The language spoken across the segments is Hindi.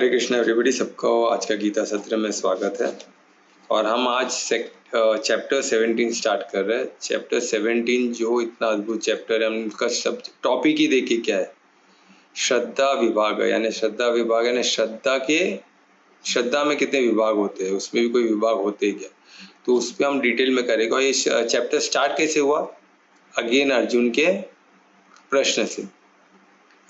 हरे कृष्णा एवरीबॉडी, सबको आज का गीता सत्र में स्वागत है। और हम आज चैप्टर 17 स्टार्ट कर रहे हैं। चैप्टर 17 जो इतना अद्भुत चैप्टर है, हम उसका सब टॉपिक ही देखिए क्या है, श्रद्धा विभाग। यानी श्रद्धा विभाग यानी श्रद्धा में कितने विभाग होते हैं, उसमें भी कोई विभाग होते हैं क्या, तो उस पर हम डिटेल में करेंगे। और ये चैप्टर स्टार्ट कैसे हुआ, अगेन अर्जुन के प्रश्न से।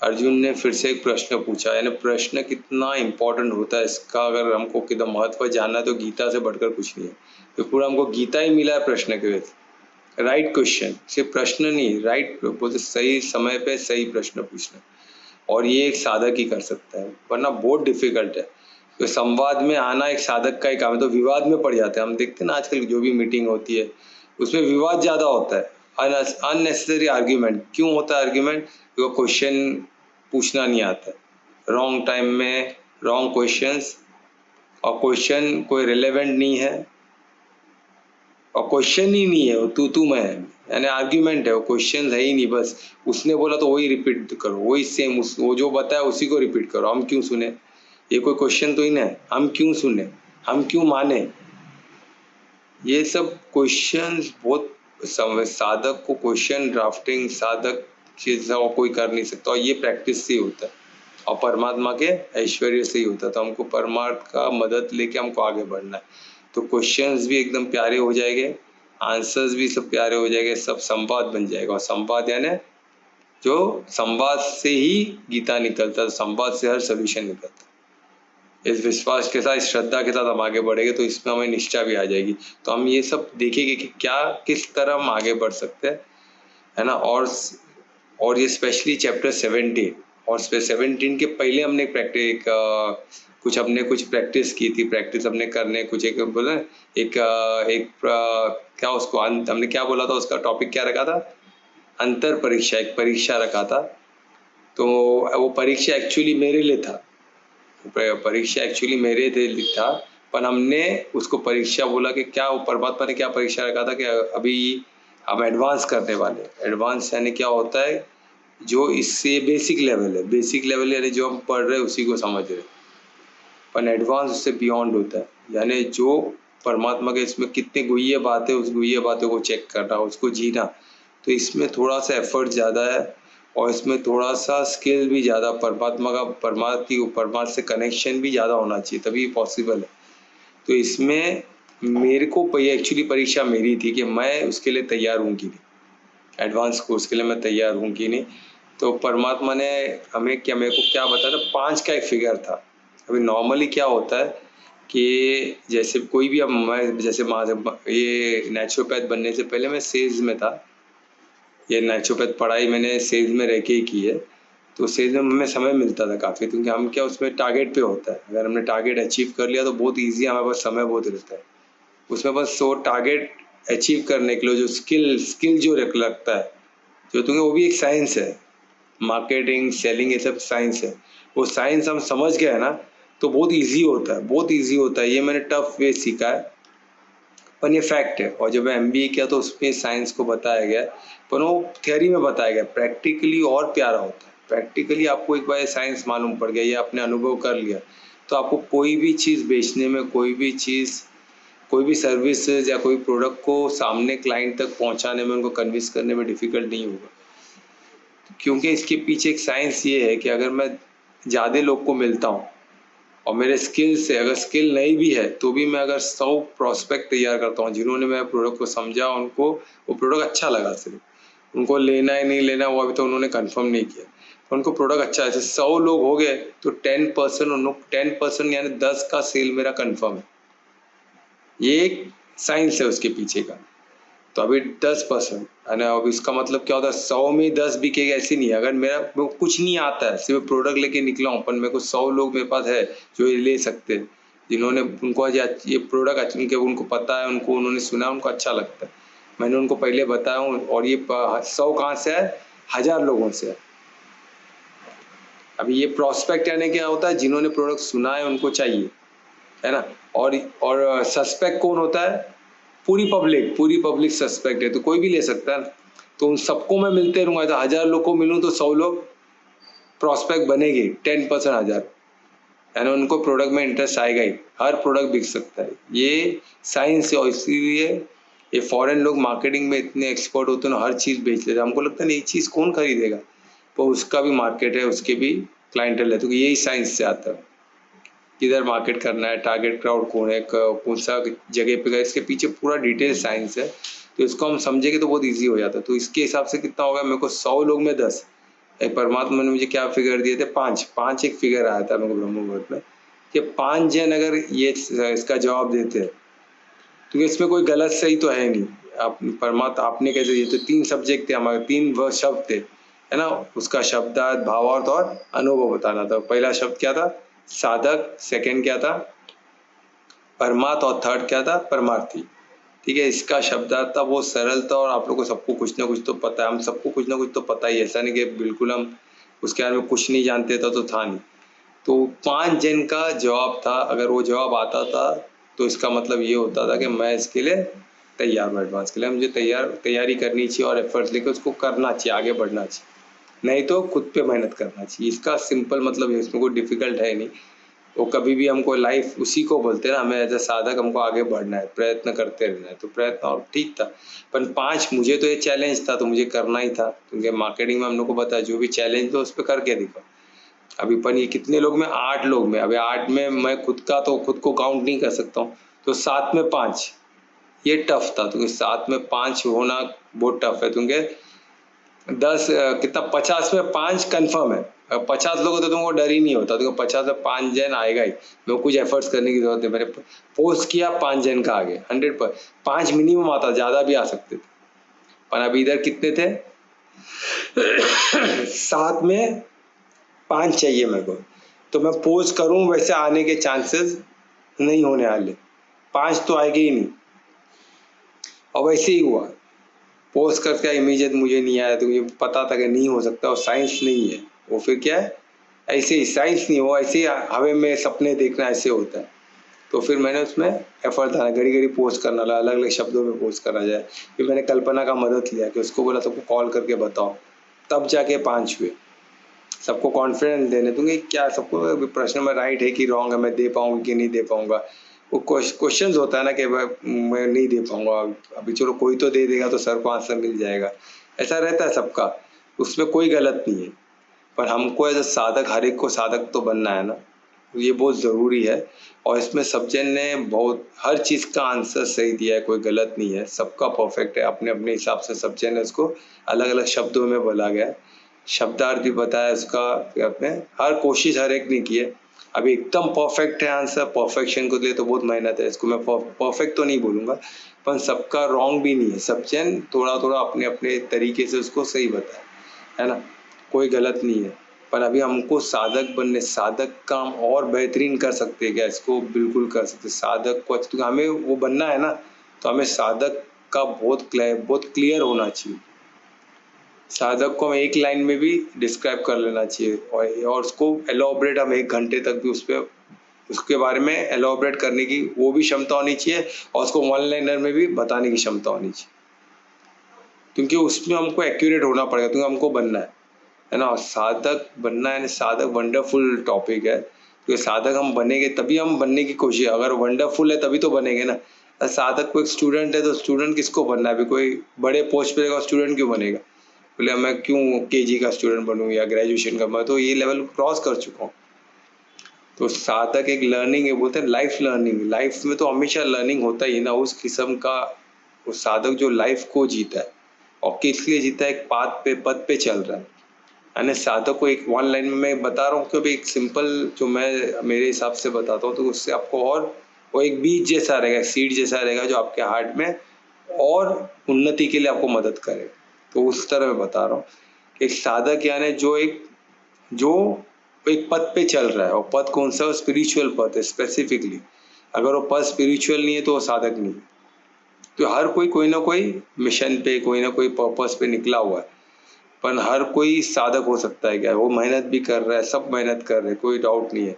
अर्जुन ने फिर से एक प्रश्न पूछा, यानी प्रश्न कितना इम्पोर्टेंट होता है, इसका अगर हमको कितना महत्व जानना है तो गीता से बढ़कर कुछ नहीं है। तो पूरा हमको गीता ही मिला है प्रश्न के वजह। राइट क्वेश्चन, सिर्फ प्रश्न नहीं, राइट बोलते सही समय पे सही प्रश्न पूछना, और ये एक साधक ही कर सकता है, वरना बहुत डिफिकल्ट है। तो संवाद में आना एक साधक का ही काम है, तो विवाद में पड़ जाते हैं। हम देखते हैं ना आजकल जो भी मीटिंग होती है उसमें विवाद ज़्यादा होता है, अननेसेसरी आर्ग्यूमेंट। क्यों होता है आर्ग्यूमेंट? क्योंकि क्वेश्चन पूछना नहीं आता, रॉन्ग टाइम में रॉन्ग क्वेश्चंस, और क्वेश्चन कोई रिलेवेंट नहीं है, और क्वेश्चन ही नहीं है, वो तू मैं है, यानी आर्ग्यूमेंट है, वो क्वेश्चन है ही नहीं। बस उसने बोला तो वही रिपीट करो, वही सेम वो जो बताया उसी को रिपीट करो। हम क्यों सुने? ये कोई क्वेश्चन तो ही ना है, हम क्यों सुने, हम क्यों माने? ये सब क्वेश्चंस बहुत साधक को क्वेश्चन ड्राफ्टिंग साधक चीज़ कोई कर नहीं सकता, और ये प्रैक्टिस से ही होता है, और परमात्मा के ऐश्वर्य से ही होता है। तो हमको परमात्मा का मदद लेके हमको आगे बढ़ना है। तो क्वेश्चंस भी एकदम प्यारे हो जाएंगे, आंसर्स भी सब प्यारे हो जाएंगे, सब संवाद बन जाएगा। और संवाद यानी जो संवाद से ही गीता निकलता है, संवाद से हर सोल्यूशन निकलता है। इस विश्वास के साथ, इस श्रद्धा के साथ हम आगे बढ़ेंगे तो इसमें हमें निष्ठा भी आ जाएगी। तो हम ये सब देखेंगे कि क्या किस तरह हम आगे बढ़ सकते हैं, है ना। और ये स्पेशली चैप्टर 17 और 17 के पहले हमने कुछ प्रैक्टिस की थी। प्रैक्टिस हमने करने कुछ एक बोला क्या उसको हमने क्या बोला था, उसका टॉपिक क्या रखा था, अंतर परीक्षा, एक परीक्षा रखा था। तो वो परीक्षा एक्चुअली मेरे लिए था, पर हमने उसको परीक्षा बोला कि क्या वो परमात्मा ने क्या परीक्षा रखा था कि अभी हम एडवांस करने वाले। एडवांस यानी क्या होता है, जो इससे बेसिक लेवल यानी जो हम पढ़ रहे हैं उसी को समझ रहे, पर एडवांस उससे बियॉन्ड होता है। यानी जो परमात्मा के इसमें कितने गुह्य बातें, उस गुह्य बातों को चेक करना, उसको जीना। तो इसमें थोड़ा सा एफर्ट ज़्यादा है, और इसमें थोड़ा सा स्किल भी ज़्यादा, परमात्मा से कनेक्शन भी ज़्यादा होना चाहिए, तभी पॉसिबल है। तो इसमें मेरे को एक्चुअली परीक्षा मेरी थी कि मैं उसके लिए तैयार हूँ कि नहीं, एडवांस कोर्स के लिए मैं तैयार हूँ कि नहीं। तो परमात्मा ने मेरे को क्या बताया था, 5 का एक फिगर था। अभी नॉर्मली क्या होता है कि जैसे कोई भी, अब मैं जैसे ये नेचुरोपैथ बनने से पहले मैं सेल्स में था। ये नेचुरोपैथ पढ़ाई मैंने सेल्स में रह के ही की है। तो सेल्स में हमें समय मिलता था काफ़ी, क्योंकि हम क्या उसमें टारगेट पे होता है। अगर हमने टारगेट अचीव कर लिया तो बहुत ईजी, हमारे पास समय बहुत रहता है उसमें। बस वो टारगेट अचीव करने के लिए जो स्किल जो लगता है, जो तुम्हें, वो भी एक साइंस है। मार्केटिंग, सेलिंग, ये सब साइंस है। वो साइंस हम समझ गए ना तो बहुत इजी होता है। ये मैंने टफ वे सीखा है, पर ये फैक्ट है। और जब मैं MBA किया तो उसमें साइंस को बताया गया, पर वो थियोरी में बताया गया, प्रैक्टिकली और प्यारा होता है। प्रैक्टिकली आपको एक बार साइंस मालूम पड़ गया, ये आपने अनुभव कर लिया, तो आपको कोई भी चीज़ बेचने में, कोई भी सर्विस या कोई प्रोडक्ट को सामने क्लाइंट तक पहुंचाने में, उनको कन्विंस करने में डिफ़िकल्ट नहीं होगा। क्योंकि इसके पीछे एक साइंस ये है कि अगर मैं ज़्यादा लोग को मिलता हूँ और मेरे स्किल से, अगर स्किल नहीं भी है तो भी मैं अगर 100 प्रोस्पेक्ट तैयार करता हूँ जिन्होंने मेरे प्रोडक्ट को समझा, उनको वो प्रोडक्ट अच्छा लगा, सिर्फ उनको लेना है नहीं लेना वो अभी तो उन्होंने कंफर्म नहीं किया, तो उनको प्रोडक्ट अच्छा है। 100 लोग हो गए तो 10% यानी 10 का सेल मेरा कंफर्म है। ये एक साइंस है उसके पीछे का। तो अभी 10% है ना, अब इसका मतलब क्या होता है, 100 में 10 बिकेगा ऐसे नहीं है। अगर मेरा कुछ नहीं आता है, सिर्फ प्रोडक्ट लेके निकला हूँ, पर मेरे को 100 लोग मेरे पास है जो ये ले सकते हैं, जिन्होंने उनको आज ये प्रोडक्ट उनको पता है, उन्होंने सुना, उनको अच्छा लगता है, मैंने उनको पहले बताया हूँ। और ये 100 कहाँ से है, 1000 लोगों से है। अभी ये प्रोस्पेक्ट यानी क्या होता है, जिन्होंने प्रोडक्ट सुना है उनको चाहिए, है ना। और सस्पेक्ट कौन होता है, पूरी पब्लिक सस्पेक्ट है, तो कोई भी ले सकता है ना। तो उन सबको मैं मिलते रहूंगा, तो 1000 लोग को मिलूं तो 100 लोग प्रोस्पेक्ट बनेगी, 10% 1000। यानी उनको प्रोडक्ट में इंटरेस्ट आएगा ही, हर प्रोडक्ट बिक सकता है। ये साइंस है और इसीलिए ये फॉरेन लोग मार्केटिंग में इतने एक्सपर्ट होते हैं, हर चीज़ बेच लेते हैं। हमको लगता है ये चीज़ कौन खरीदेगा, तो उसका भी मार्केट है, उसके भी क्लाइंटल है। तो यही साइंस से आता है, किधर मार्केट करना है, टारगेट क्राउड कौन है, कौन सा जगह पे गए, इसके पीछे पूरा डिटेल साइंस है। तो इसको हम समझेंगे तो बहुत ईजी हो जाता है। तो इसके हिसाब से कितना होगा, मेरे को 100 लोग में 10, एक परमात्मा ने मुझे क्या फिगर दिए थे, 5 एक फिगर आया था मेरे को ब्रह्म मुहूर्त में, कि 5 जन अगर ये इसका जवाब देते हैं तो इसमें कोई गलत सही तो है नहीं। आप परमात्मा आपने कैसे दिए, तो 3 सब्जेक्ट थे हमारे, 3 शब्द थे, है ना, उसका शब्दार्थ, भावार्थ और अनुभव बताना था। पहला शब्द क्या था, साधक, सेकंड क्या था, परमार्थ, और थर्ड क्या था, परमार्थी। ठीक है, इसका शब्दार्थ था बहुत सरल था, और आप लोगों को सबको कुछ ना कुछ तो पता है, हम सबको कुछ ना कुछ तो पता ही है, ऐसा नहीं कि बिल्कुल हम उसके बारे में कुछ नहीं जानते था, तो था नहीं। तो 5 जन का जवाब था, अगर वो जवाब आता था तो इसका मतलब ये होता था कि मैं इसके लिए तैयार हूँ, एडवांस के लिए मुझे तैयारी करनी चाहिए और एफर्ट्स लेकर उसको करना चाहिए, आगे बढ़ना चाहिए, नहीं तो खुद पे मेहनत करना चाहिए। इसका सिंपल मतलब है, इसमें कोई डिफिकल्ट है नहीं। वो कभी भी हमको लाइफ उसी को बोलते हैं ना, हमें एज अ साधक हमको आगे बढ़ना है, प्रयत्न करते रहना है, तो प्रयत्न और ठीक था। पर 5 मुझे तो ये चैलेंज था, तो मुझे करना ही था, क्योंकि मार्केटिंग में हम लोग को पता है जो भी चैलेंज हो उस पर करके दिखाओ। अभी पर ये कितने लोग में, 8 लोग में, अभी 8 में मैं खुद का तो खुद को काउंट नहीं कर सकता हूँ, तो 7 में 5 ये टफ था, क्योंकि 7 में 5 होना बहुत टफ है, क्योंकि 10 कितना 50 में 5 कंफर्म है। 50 लोग तो तुमको डर ही नहीं होता, तो 50 में 5 जन आएगा ही, मेरे को कुछ एफर्ट्स करने की जरूरत है। मैंने पोस्ट किया 5 जन का आगे 100 पर 5 मिनिमम आता, ज़्यादा भी आ सकते थे, पर अभी इधर कितने थे 7 में 5 चाहिए मेरे को, तो मैं पोस्ट करूं वैसे आने के चांसेस नहीं होने वाले, 5 तो आएंगे ही नहीं। और वैसे ही हुआ, पोस्ट करके इमीडिएट मुझे नहीं आया, तो मुझे पता था कि नहीं हो सकता, और साइंस नहीं है वो, फिर क्या है, ऐसे ही साइंस नहीं हो, ऐसे ही हवे में सपने देखना ऐसे होता है। तो फिर मैंने उसमें एफर्ट था, घड़ी घड़ी पोस्ट करना, अलग अलग शब्दों में पोस्ट करा जाए। फिर मैंने कल्पना का मदद लिया कि उसको बोला सबको कॉल करके बताओ, तब जाके 5 हुए। सबको कॉन्फिडेंस देने दूंगे, क्या सबको प्रश्न में राइट है कि रॉन्ग है, मैं दे पाऊंगा कि नहीं दे पाऊंगा। वो क्वेश्चंस होता है ना कि मैं नहीं दे पाऊंगा, अभी चलो कोई तो दे देगा तो सर को आंसर मिल जाएगा, ऐसा रहता है सबका, उसमें कोई गलत नहीं है। पर हमको एज अ साधक, हर एक को साधक तो बनना है ना, ये बहुत ज़रूरी है। और इसमें सब्जेक्ट ने बहुत हर चीज़ का आंसर सही दिया है, कोई गलत नहीं है, सबका परफेक्ट है, अपने अपने हिसाब से सब्जेक्ट ने उसको अलग अलग शब्दों में बोला गया है, शब्दार्थ भी बताया उसका, अपने हर कोशिश हर एक ने की है। अभी एकदम परफेक्ट है आंसर, परफेक्शन को लिए तो बहुत मेहनत है, इसको मैं परफेक्ट तो नहीं बोलूँगा, पर सबका रॉन्ग भी नहीं है, सब जन थोड़ा थोड़ा अपने अपने तरीके से उसको सही बताया है ना, कोई गलत नहीं है। पर अभी हमको साधक बनने, साधक काम और बेहतरीन कर सकते हैं क्या, इसको बिल्कुल कर सकते, साधक को तो हमें वो बनना है ना, तो हमें साधक का बहुत क्लियर होना चाहिए। साधक को हम एक लाइन में भी डिस्क्राइब कर लेना चाहिए, और उसको एलोबरेट हम 1 घंटे तक भी उस पर उसके बारे में एलोबरेट करने की वो भी क्षमता होनी चाहिए, और उसको 1 लाइनर में भी बताने की क्षमता होनी चाहिए, क्योंकि उसमें हमको एक्यूरेट होना पड़ेगा, क्योंकि हमको बनना है ना। साधक बनना है, साधक वंडरफुल टॉपिक है, तो साधक हम बनेंगे तभी हम बनने की कोशिश, अगर वंडरफुल है तभी तो बनेंगे ना। साधक को एक स्टूडेंट है, तो स्टूडेंट किसको बनना है, अभी कोई बड़े पोस्ट पे रहेगा स्टूडेंट क्यों बनेगा, बोले मैं क्यों केजी का स्टूडेंट बनूं या ग्रेजुएशन का, मैं तो ये लेवल क्रॉस कर चुका हूँ। तो साधक एक लर्निंग है, बोलते हैं लाइफ लर्निंग, लाइफ में तो हमेशा लर्निंग होता ही ना, उस किस्म का वो साधक जो लाइफ को जीता है, और किस लिए जीता है, एक पद पे चल रहा है। यानी साधक को एक 1 लाइन में मैं बता रहा हूँ कि अभी एक सिंपल जो मैं मेरे हिसाब से बताता हूँ, तो उससे आपको और वो एक बीज जैसा रहेगा, सीड जैसा रहेगा, जो आपके हार्ट में और उन्नति के लिए आपको मदद करेगा। तो उस तरह मैं बता रहा हूँ कि एक साधक यानी जो एक पद पे चल रहा है, और पद कौन सा, स्पिरिचुअल पद है स्पेसिफिकली। अगर वो पद स्पिरिचुअल नहीं है तो वो साधक नहीं है। तो हर कोई ना कोई मिशन पे, कोई ना कोई पर्पस पे निकला हुआ है, पर हर कोई साधक हो सकता है क्या, वो मेहनत भी कर रहा है, सब मेहनत कर रहे हैं, कोई डाउट नहीं है,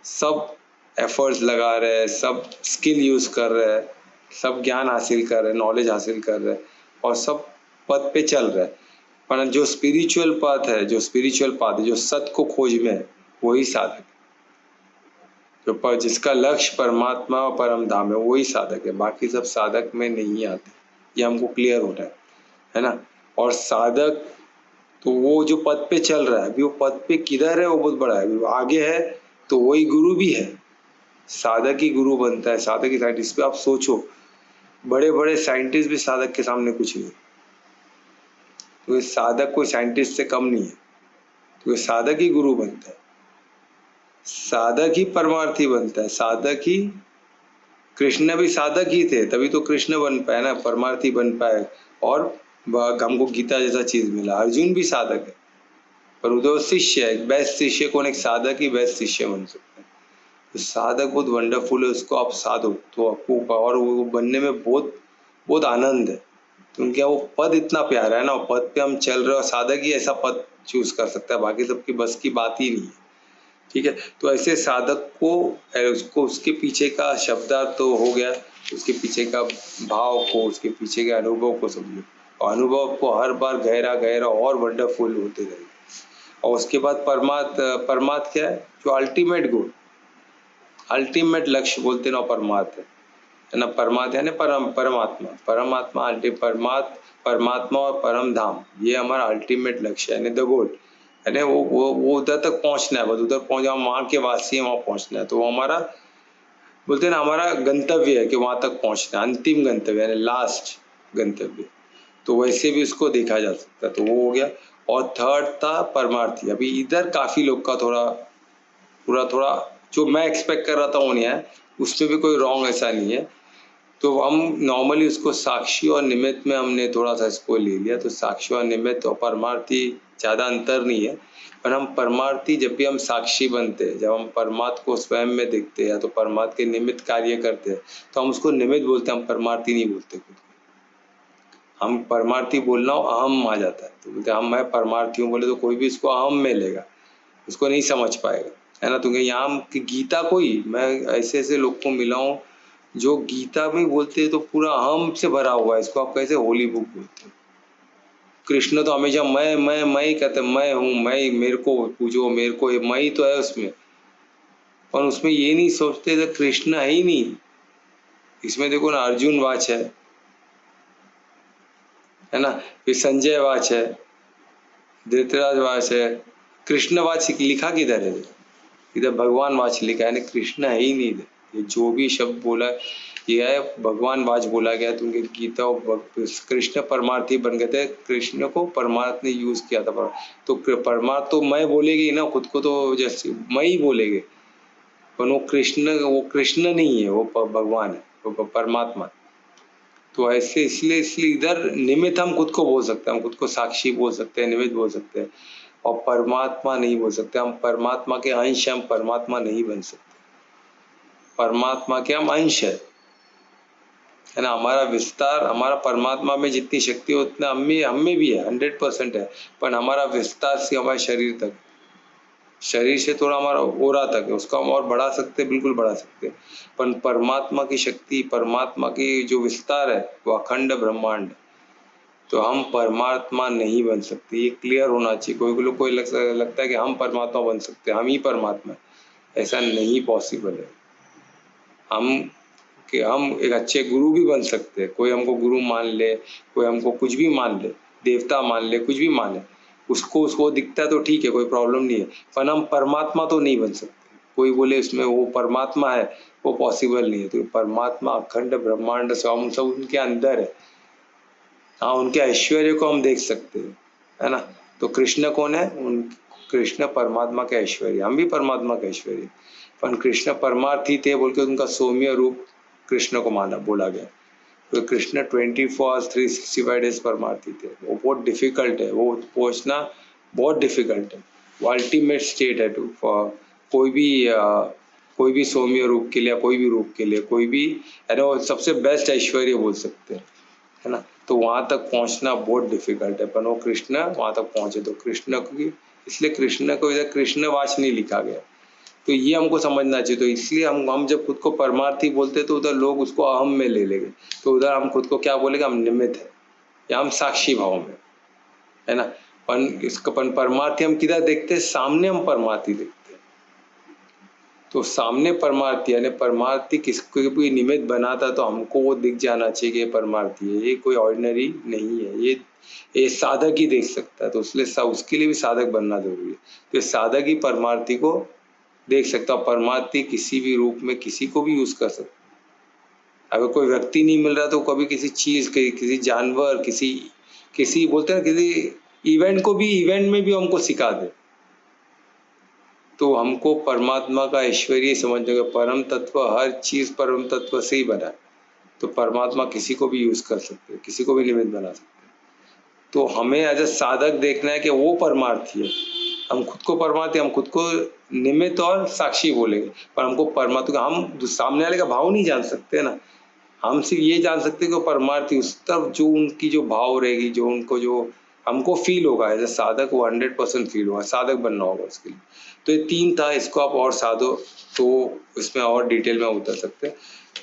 सब एफर्ट्स लगा रहे हैं, सब स्किल यूज कर रहे हैं, सब ज्ञान हासिल कर रहे हैं, नॉलेज हासिल कर रहे हैं, और सब पद पे चल रहे हैं। पर जो स्पिरिचुअल पाथ है, जो सत्य को खोज में है, वही साधक। जिसका लक्ष्य परमात्मा और परम धाम है वही साधक है, बाकी सब साधक में नहीं आते। ये हमको क्लियर होना है ना। और साधक तो वो जो पद पे चल रहा है, अभी वो पद पे किधर है वो बहुत बड़ा है, अभी वो आगे है तो वही गुरु भी है। साधक ही गुरु बनता है, साधक ही साइंटिस्ट। पे आप सोचो, बड़े बड़े साइंटिस्ट भी साधक के सामने कुछ नहीं। तो ये साधक कोई साइंटिस्ट से कम नहीं है, तो ये साधक ही गुरु बनता है, साधक ही परमार्थी बनता है, साधक ही। कृष्ण भी साधक ही थे, तभी तो कृष्ण बन पाए ना, परमार्थी बन पाए, और हमको गीता जैसा चीज मिला। अर्जुन भी साधक है, पर उधर शिष्य है। बेस्ट शिष्य कौन? एक साधक ही बेस्ट शिष्य बन सकता है। तो साधक बहुत वंडरफुल है, उसको आप साधो तो आपको, और वो बनने में बहुत बहुत आनंद है, क्योंकि वो पद इतना प्यारा है ना, वो पद पे हम चल रहे हो। साधक ही ऐसा पद चूज कर सकता है, बाकी सबकी बस की बात ही नहीं है। ठीक है, तो ऐसे साधक को, उसको उसके पीछे का शब्दार्थ तो हो गया, उसके पीछे का भाव को, उसके पीछे के अनुभव को समझो, और अनुभव को हर बार गहरा गहरा और वंडरफुल होते रहेगा। और उसके बाद परमार्थ क्या है? जो अल्टीमेट गोल, अल्टीमेट लक्ष्य बोलते ना, परमार्थ है ना। परमात्मा है ना, परमात्मा, परमात्मा परमात्मा और परम धाम, ये हमारा अल्टीमेट लक्ष्य है, द गोल है ना। वो उधर तक पहुंचना है, बस उधर पहुंच, हम वहाँ के वासी हैं, वहाँ पहुंचना है। तो वो हमारा, बोलते हैं ना, हमारा गंतव्य है कि वहाँ तक पहुंचना, अंतिम गंतव्य है, लास्ट गंतव्य। तो वैसे भी उसको देखा जा सकता है। तो वो हो गया। और थर्ड था परमार्थी। अभी इधर काफी लोग का थोड़ा पूरा थोड़ा जो मैं एक्सपेक्ट कर रहा था वो नहीं है, उसमें भी कोई रॉन्ग ऐसा नहीं है। तो हम नॉर्मली उसको साक्षी और निमित्त में हमने थोड़ा सा इसको ले लिया। तो साक्षी और निमित्त और परमार्थी ज़्यादा अंतर नहीं है, पर हम परमार्थी जब भी हम साक्षी बनते हैं, जब हम परमात्मा को स्वयं में देखते हैं या तो परमात्मा के निमित्त कार्य करते हैं, तो हम उसको निमित्त बोलते हैं, हम परमार्थी नहीं बोलते खुद को। हम परमार्थी बोलना हो अहम आ जाता है, तो बोलते हम, मैं परमार्थी हूँ बोले तो कोई भी इसको अहम में लेगा, उसको नहीं समझ पाएगा, है ना। तो यहाँ की गीता को ही, मैं ऐसे ऐसे लोग को मिला हूँ जो गीता में बोलते हैं तो पूरा अहम से भरा हुआ है, इसको आप कैसे होली बुक बोलते हो। कृष्ण तो हमेशा मैं ही कहते, मैं हूँ, मैं, मेरे को पूजो, मेरे को, मैं ही तो है उसमें। पर उसमें ये नहीं सोचते तो कृष्ण है ही नहीं। इसमें देखो ना, अर्जुन वाच है ना, फिर संजय वाच है, धृतराज वाच है, कृष्ण वाच लिखा किधर है? इधर भगवान वाच लिखा है ना, कृष्ण है ही नहीं इधर। ये जो भी शब्द बोला ये है भगवान वाच बोला गया। तो उनके गीता कृष्ण परमार्थी बन गए थे, कृष्ण को परमार्थ ने यूज किया था। तो परमार्थ तो मैं बोलेगी ही ना, खुद को तो जैसे मैं ही बोलेंगे, पर वो कृष्ण नहीं है, वो भगवान है, वो परमात्मा। तो ऐसे इसलिए इसलिए इधर निमित्त हम खुद को बोल सकते हैं, हम खुद को साक्षी बोल सकते हैं, निमित्त बोल सकते हैं, और परमात्मा नहीं बोल सकते। हम परमात्मा के अंश, हम परमात्मा नहीं बन सकते। परमात्मा के हम अंश है ना। हमारा विस्तार, हमारा परमात्मा में जितनी शक्ति है उतना हम में भी है, 100% है। पर हमारा विस्तार से हमारे शरीर तक, शरीर से थोड़ा हमारा ओरा तक है, उसको हम और बढ़ा सकते, बिल्कुल बढ़ा सकते। पर परमात्मा की शक्ति, परमात्मा की जो विस्तार है वो अखंड ब्रह्मांड। तो हम परमात्मा नहीं बन सकते, ये क्लियर होना चाहिए। कोई लगता है कि हम परमात्मा बन सकते हैं, हम ही परमात्मा है। ऐसा नहीं पॉसिबल है। हम हम एक अच्छे गुरु भी बन सकते हैं, कोई हमको गुरु मान ले, कोई हमको कुछ भी मान ले, देवता मान ले, कुछ भी मान ले, उसको दिखता है तो ठीक है, कोई प्रॉब्लम नहीं है। पर हम परमात्मा तो नहीं बन सकते। कोई बोले उसमें वो परमात्मा है, वो पॉसिबल नहीं है। तो परमात्मा अखंड ब्रह्मांड से हम सब उनके अंदर है। हाँ, उनके ऐश्वर्य को हम देख सकते हैं, है ना। तो कृष्ण कौन है? कृष्ण परमात्मा के ऐश्वर्य, हम भी परमात्मा के ऐश्वर्य। पर कृष्ण परमार्थी थे बोल के उनका सौम्य रूप कृष्ण को माना, बोला गया। तो कृष्ण 24 365 डेज परमार्थी थे। वो बहुत डिफिकल्ट है, वो पहुंचना बहुत डिफिकल्ट है। वो अल्टीमेट स्टेट है टू फॉर कोई भी सौम्य रूप के लिए, कोई भी रूप के लिए, कोई भी, है ना, सबसे बेस्ट ऐश्वर्य बोल सकते हैं, है ना। तो वहां तक पहुंचना बहुत डिफिकल्ट है, पर वो कृष्ण वहां तक पहुंचे। तो कृष्ण की, इसलिए कृष्ण को इधर कृष्णवाच नहीं लिखा गया। तो ये हमको समझना चाहिए। तो इसलिए हम जब खुद को परमार्थी बोलते तो उधर लोग उसको अहम में ले लेंगे। तो उधर हम खुद को क्या बोलेंगे? हम निमित्त है, या हम साक्षी भाव में, है ना। परमार्थी हम किधर देखते हैं? सामने हम परमार्थी देखते हैं। तो सामने परमार्थी यानी परमार्थी किसको भी निमित्त बनाता तो हमको वो दिख जाना चाहिए कि ये परमार्थी है, ये कोई ऑर्डिनरी नहीं है, ये साधक ही देख सकता है। तो इसलिए उसके लिए भी साधक बनना जरूरी है। तो ये साधक ही परमार्थी को देख सकता है। परमार्थी किसी भी रूप में किसी को भी यूज कर सकता है। अगर कोई व्यक्ति नहीं मिल रहा तो कभी किसी चीज किसी जानवर किसी बोलते हैं किसी इवेंट को भी इवेंट में भी हमको सिखा दे। तो हमको परमात्मा का ऐश्वर्य समझने का, परम तत्व हर चीज परम तत्व से ही बना है। तो परमात्मा किसी को भी यूज कर सकते हैं, किसी को भी निमित्त बना सकते हैं। तो हमें एज अ साधक देखना है कि वो परमार्थी है। हम खुद को परमार्थी, हम खुद को निमित्त और साक्षी बोलेंगे, पर हमको परमात्मा हम सामने वाले का भाव नहीं जान सकते ना। हम सिर्फ ये जान सकते हैं कि परमार्थी उस तरफ जो उनकी जो भाव रहेगी, जो उनको जो हमको फील होगा एज अ साधक, वो 100% फील होगा। साधक बनना होगा उसके लिए। तो ये 3 था, इसको आप और साधो तो इसमें और डिटेल में उतर सकते हैं।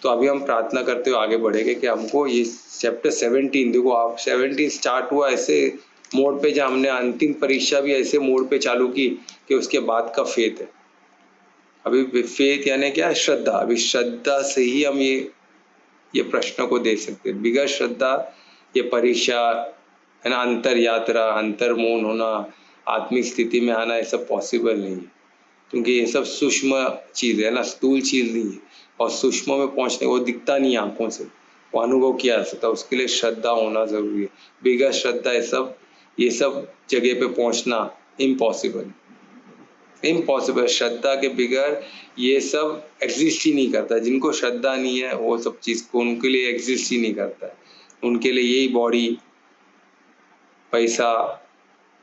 तो अभी हम प्रार्थना करते हुए आगे बढ़ेंगे कि हमको ये चैप्टर 17, देखो आप 17 स्टार्ट हुआ ऐसे मोड पे, जहाँ हमने अंतिम परीक्षा भी ऐसे मोड पे चालू की कि उसके बाद का फेथ है। अभी फेथ यानी क्या? श्रद्धा। अभी श्रद्धा से ही हम ये प्रश्न को दे सकते हैं। बिगैर श्रद्धा ये परीक्षा है ना, अंतर यात्रा, अंतर्मौन होना, आत्मिक स्थिति में आना, ये सब पॉसिबल नहीं है। क्योंकि ये सब सूक्ष्म चीज है ना, स्थूल चीज नहीं है। और सूक्ष्म में पहुंचने वो दिखता नहीं आंखों से, वो अनुभव किया जा सकता है। उसके लिए श्रद्धा होना जरूरी है। बिगैर श्रद्धा ये सब जगह पे पहुंचना इम्पॉसिबल, इम्पॉसिबल। श्रद्धा के बगैर ये सब एग्जिस्ट ही नहीं करता। जिनको श्रद्धा नहीं है वो सब चीज को उनके लिए एग्जिस्ट ही नहीं करता है। उनके लिए यही बॉडी, पैसा,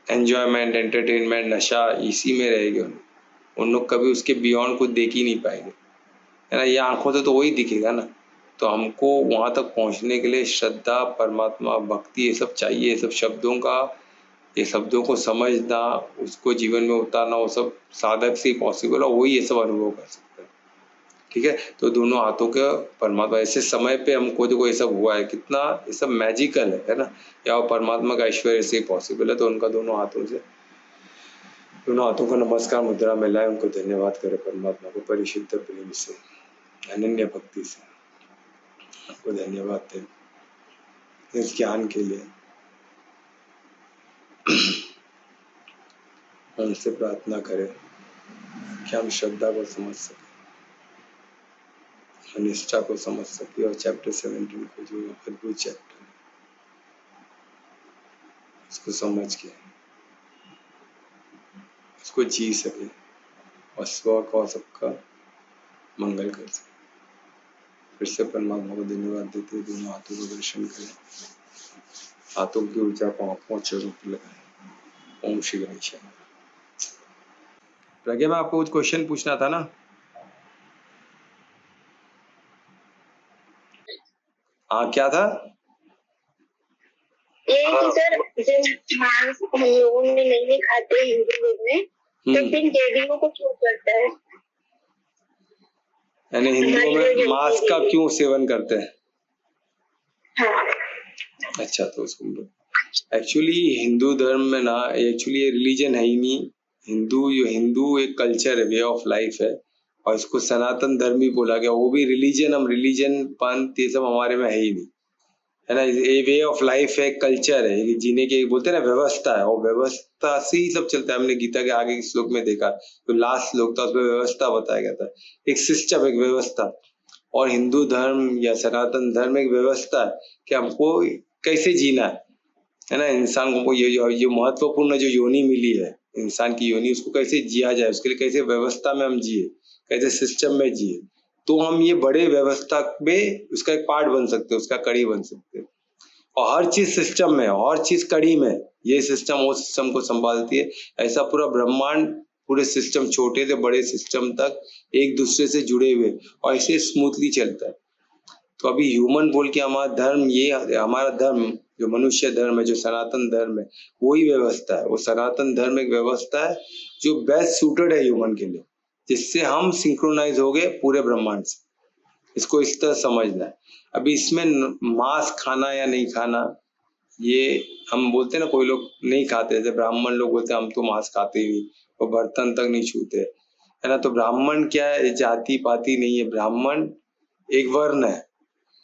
एंजॉयमेंट, एंटरटेनमेंट, नशा, इसी में रहेगी। उन लोग कभी उसके बियॉन्ड कुछ देख ही नहीं पाएंगे, है ना। ये आंखों से तो वही दिखेगा ना। तो हमको वहां तक पहुंचने के लिए श्रद्धा, परमात्मा, भक्ति, ये सब चाहिए। ये शब्दों को समझना, उसको जीवन में उतारना, वो सब साधक से ही पॉसिबल है। वही ये सब अनुभव कर सकता है। ठीक है। तो दोनों हाथों के परमात्मा, ऐसे समय पे हमको देखो ये सब हुआ है, कितना ये सब मैजिकल है ना। या परमात्मा का ऐश्वर्य से ही पॉसिबल है। तो उनका दोनों हाथों का नमस्कार मुद्रा में लाए, उनको धन्यवाद करे परमात्मा को परिशुद्ध प्रेम से, अनन्य भक्ति से। आपको धन्यवाद दे इस ज्ञान के लिए। हमसे प्रार्थना करें कि हम श्रद्धा को समझ सके, निष्ठा को समझ सके, और चैप्टर 17 को जो अद्भुत चैप्टर है उसको समझ के उसको जी सके और स्व का सबका मंगल कर सके। फिर से परमात्मा को धन्यवाद देते हुए दोनों हाथों को दर्शन करें। हाथों की ऊर्जा को आंखों चरों पर लगाएं। ओम श्री गणेश। प्रज्ञा में आपको कुछ क्वेश्चन पूछना था ना? हाँ, क्या था? ये सर, जब मांस हम लोगों में नहीं खाते हिंदू लोग में, तो फिर देवियों को क्यों करता है? यानी हिंदुओं में मांस का क्यों सेवन करते हैं? हाँ। अच्छा, तो उसको एक्चुअली हिंदू धर्म में ना, एक्चुअली ये रिलीजन है ही नहीं। हिंदू एक कल्चर है, वे ऑफ लाइफ है, और इसको सनातन धर्म भी बोला गया। वो भी रिलीजन पंथ ये सब हमारे में है ही नहीं, है ना। ये वे ऑफ लाइफ है, कल्चर है, ये जीने के बोलते हैं ना, व्यवस्था है। और व्यवस्था से ही सब चलता है। हमने गीता के आगे श्लोक में देखा, तो लास्ट श्लोक था, उसमें व्यवस्था बताया गया था। एक सिस्टम, एक व्यवस्था। और हिंदू धर्म या सनातन धर्म एक व्यवस्था है कि हमको कैसे जीना है ना। इंसान को ये महत्वपूर्ण जो योनि मिली है, इंसान की योनि, उसको कैसे जिया जाए, उसके लिए कैसे व्यवस्था में हम जिए, कैसे सिस्टम में जिए। तो हम ये बड़े व्यवस्था में उसका एक पार्ट बन सकते हैं, उसका कड़ी बन सकते हैं। और हर चीज सिस्टम में, हर चीज कड़ी में, ये सिस्टम वो सिस्टम को संभालती है। ऐसा पूरा ब्रह्मांड, पूरे सिस्टम, छोटे से बड़े सिस्टम तक एक दूसरे से जुड़े हुए, और ऐसे स्मूथली चलता है। तो अभी ह्यूमन बोल के हमारा धर्म, ये हमारा धर्म जो मनुष्य धर्म है, जो सनातन धर्म है, वही व्यवस्था है। वो सनातन धर्म एक व्यवस्था है जो बेस्ट सूटेड है ह्यूमन के लिए, जिससे हम सिंक्रोनाइज हो गए पूरे ब्रह्मांड से। इसको इस तरह समझना है। अभी इसमें मांस खाना या नहीं खाना, ये हम बोलते हैं ना, कोई लोग नहीं खाते, जैसे ब्राह्मण लोग बोलते हैं हम तो मांस खाते ही नहीं, वो बर्तन तक नहीं छूते, है ना। तो ब्राह्मण क्या है, जाति पाति नहीं है, ब्राह्मण एक वर्ण है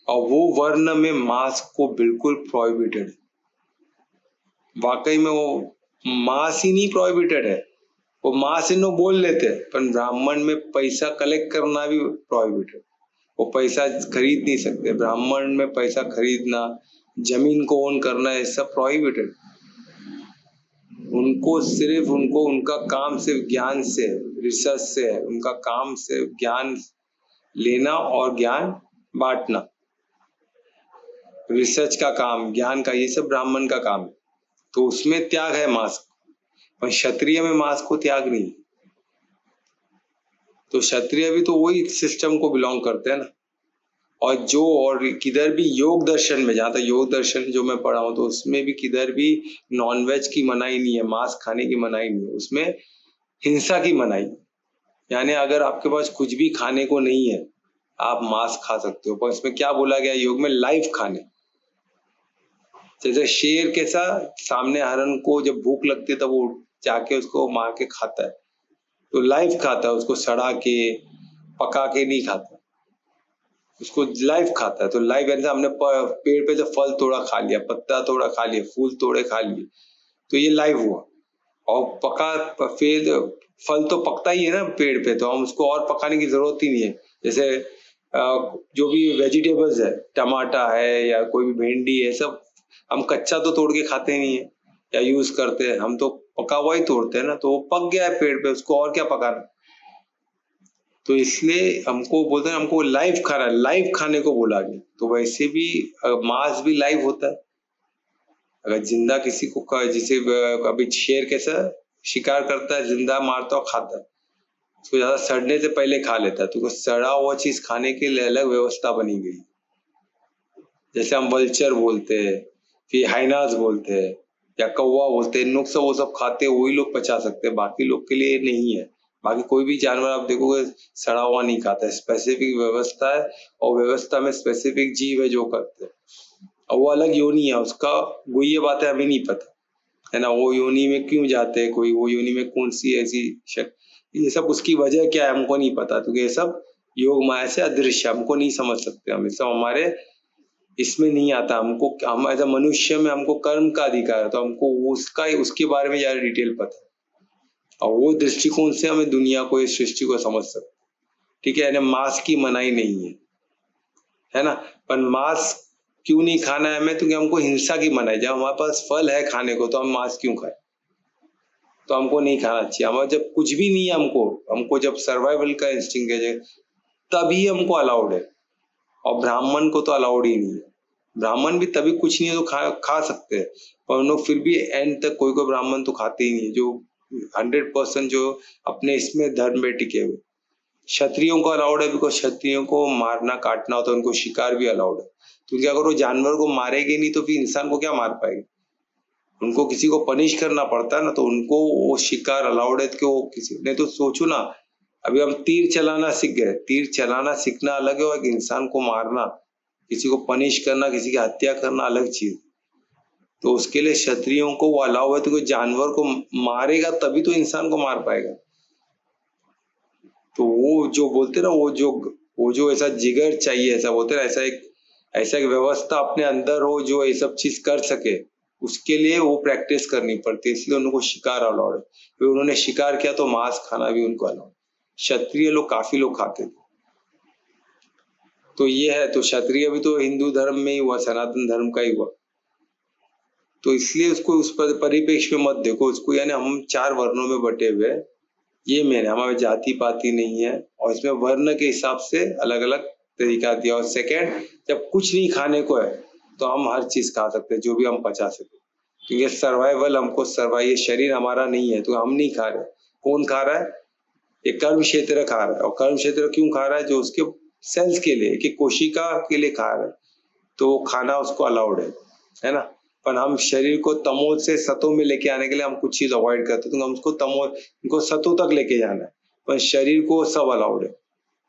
और वो वर्ण में मांस को बिल्कुल प्रोहिबिटेड है। वाकई में वो मांस ही नहीं प्रोहिबिटेड है, वो मांस इन लोग बोल लेते हैं, पर ब्राह्मण में पैसा कलेक्ट करना भी प्रोहिबिटेड। वो पैसा खरीद नहीं सकते, ब्राह्मण में पैसा खरीदना, जमीन को ओन करना, ये सब प्रोहिबिटेड। उनको सिर्फ उनको उनका काम सिर्फ ज्ञान से, रिसर्च से है, उनका काम सिर्फ ज्ञान लेना और ज्ञान बांटना। रिसर्च का काम, ज्ञान का, ये सब ब्राह्मण का काम है। तो उसमें त्याग है मांस, पर क्षत्रिय में मांस को त्याग नहीं। तो क्षत्रिय भी तो वही सिस्टम को बिलोंग करते हैं ना। और किधर भी योग दर्शन में, जहाँ तक योग दर्शन जो मैं पढ़ा हूँ, तो उसमें भी किधर भी नॉनवेज की मनाही नहीं है, मांस खाने की मनाही नहीं है, उसमें हिंसा की मनाही। यानी अगर आपके पास कुछ भी खाने को नहीं है, आप मांस खा सकते हो, पर इसमें क्या बोला गया योग में, लाइव खाने। जैसे शेर कैसा सामने हरण को जब भूख लगती है तब वो जाके उसको मार के खाता है, तो लाइव खाता है, उसको सड़ा के पका के नहीं खाता, उसको लाइव खाता है। तो लाइव ऐसा हमने पेड़ पे से फल तोड़ा खा लिया, पत्ता तोड़ा खा लिया, फूल तोड़े खा लिए, तो ये लाइव हुआ। और पका फिर फल तो पकता ही है ना पेड़ पे, तो हम उसको और पकाने की जरूरत ही नहीं है। जैसे जो भी वेजिटेबल्स है, टमाटा है या कोई भी भिंडी है, सब हम कच्चा तो तोड़ के खाते नहीं है या यूज करते हैं, हम तो पका हुआ ही तोड़ते हैं ना। तो वो पक गया है पेड़ पे, उसको और क्या पकाना। तो इसलिए हमको बोलते हैं हमको लाइव खाना, लाइव खाने को बोला गया। तो वैसे भी मांस भी लाइव होता है। अगर जिंदा किसी को, जिसे अभी शेर कैसा शिकार करता है, जिंदा मारता और खाता है, उसको ज्यादा सड़ने से पहले खा लेता है, तो सड़ा हुआ चीज खाने के लिए अलग व्यवस्था बनी गई। जैसे हम वल्चर बोलते हैं, फिर हाइनास बोलते हैं या कौवा बोलते हैं, इन लोग सब वो सब खाते हैं, वही लोग पचा सकते हैं, बाकी लोग के लिए नहीं है। बाकी कोई भी जानवर आप देखोगे सड़ा हुआ नहीं खाता है, स्पेसिफिक व्यवस्था है, और व्यवस्था में स्पेसिफिक जीव है जो करते हैं, और वो अलग योनि है उसका। वो ये बात है हमें नहीं पता, है ना, वो योनि में क्यों जाते हैं, कोई वो योनि में कौन सी ऐसी ये सब उसकी वजह क्या है हमको नहीं पता, क्योंकि ये सब योग माया से अदृश्य, हमको नहीं समझ सकते हम, ये सब हमारे इसमें नहीं आता। हमको, हम एज अ मनुष्य में हमको कर्म का अधिकार है, तो हमको उसका उसके बारे में ज्यादा डिटेल पता है, और वो दृष्टिकोण से हमें दुनिया को, इस सृष्टि को समझ सकते। ठीक है, यानी मांस की मनाही नहीं है ना। पर मांस क्यों नहीं खाना है हमें, क्योंकि हमको हिंसा की मनाही। जब हमारे पास फल है खाने को, तो हम मांस क्यों खाए, तो हमको नहीं खाना चाहिए। हमारा जब कुछ भी नहीं है, हमको जब सर्वाइवल का इंस्टिंक्ट है, तभी हमको अलाउड है। और ब्राह्मण को तो अलाउड ही नहीं है। ब्राह्मण भी तभी कुछ नहीं है तो खा सकते हैं, पर उन लोग फिर भी एंड तक कोई ब्राह्मण तो खाते ही नहीं है, जो 100% जो अपने इसमें धर्म में टिके हुए। क्षत्रियों को अलाउड है, बिकॉज क्षत्रियों को मारना काटना होता है, उनको शिकार भी अलाउड है। क्योंकि अगर वो जानवर को मारेंगे नहीं तो फिर इंसान को क्या मार पाएंगे, उनको किसी को पनिश करना पड़ता है ना, तो उनको वो शिकार अलाउड है कि वो किसी, नहीं तो सोचो ना, अभी हम तीर चलाना सीख गए, तीर चलाना सीखना अलग है, और इंसान को मारना, किसी को पनिश करना, किसी की हत्या करना अलग चीज। तो उसके लिए क्षत्रियों को वो अलाउ है, तो कोई जानवर को मारेगा तभी तो इंसान को मार पाएगा। तो वो जो बोलते ना, वो जो ऐसा जिगर चाहिए, ऐसा बोलते ना, ऐसा एक व्यवस्था अपने अंदर हो जो ये सब चीज कर सके, उसके लिए वो प्रैक्टिस करनी पड़ती है। इसलिए उनको शिकार अलाउड है, फिर उन्होंने शिकार किया तो मांस खाना भी उनको अलाउड। क्षत्रिय लोग काफी लोग खाते थे। तो ये है, तो क्षत्रिय भी तो हिंदू धर्म में ही हुआ, सनातन धर्म का ही हुआ। तो इसलिए उसको उस परिप्रेक्ष्य में मत देखो उसको, यानी हम 4 वर्णों में बटे हुए, ये मेन है, हमारे जाति पाति नहीं है, और इसमें वर्ण के हिसाब से अलग अलग तरीका दिया। और सेकेंड, जब कुछ नहीं खाने को है तो हम हर चीज खा सकते हैं, जो भी हम पचा सके, क्योंकि सर्वाइवल, हमको सर्वाइव, ये शरीर हमारा नहीं है तो हम नहीं खा रहे। कौन खा रहा है, ये कर्म क्षेत्र खा रहा है। और कर्म क्षेत्र क्यों खा रहा है, जो उसके सेल्स के लिए, कि कोशिका के लिए खा रहा है, तो खाना उसको अलाउड है ना। पर हम शरीर को तमो से सतो में लेके आने के लिए हम कुछ चीज अवॉइड करते हैं, तो हम उसको इनको सतो तक लेके जाना है, पर शरीर को सब अलाउड है।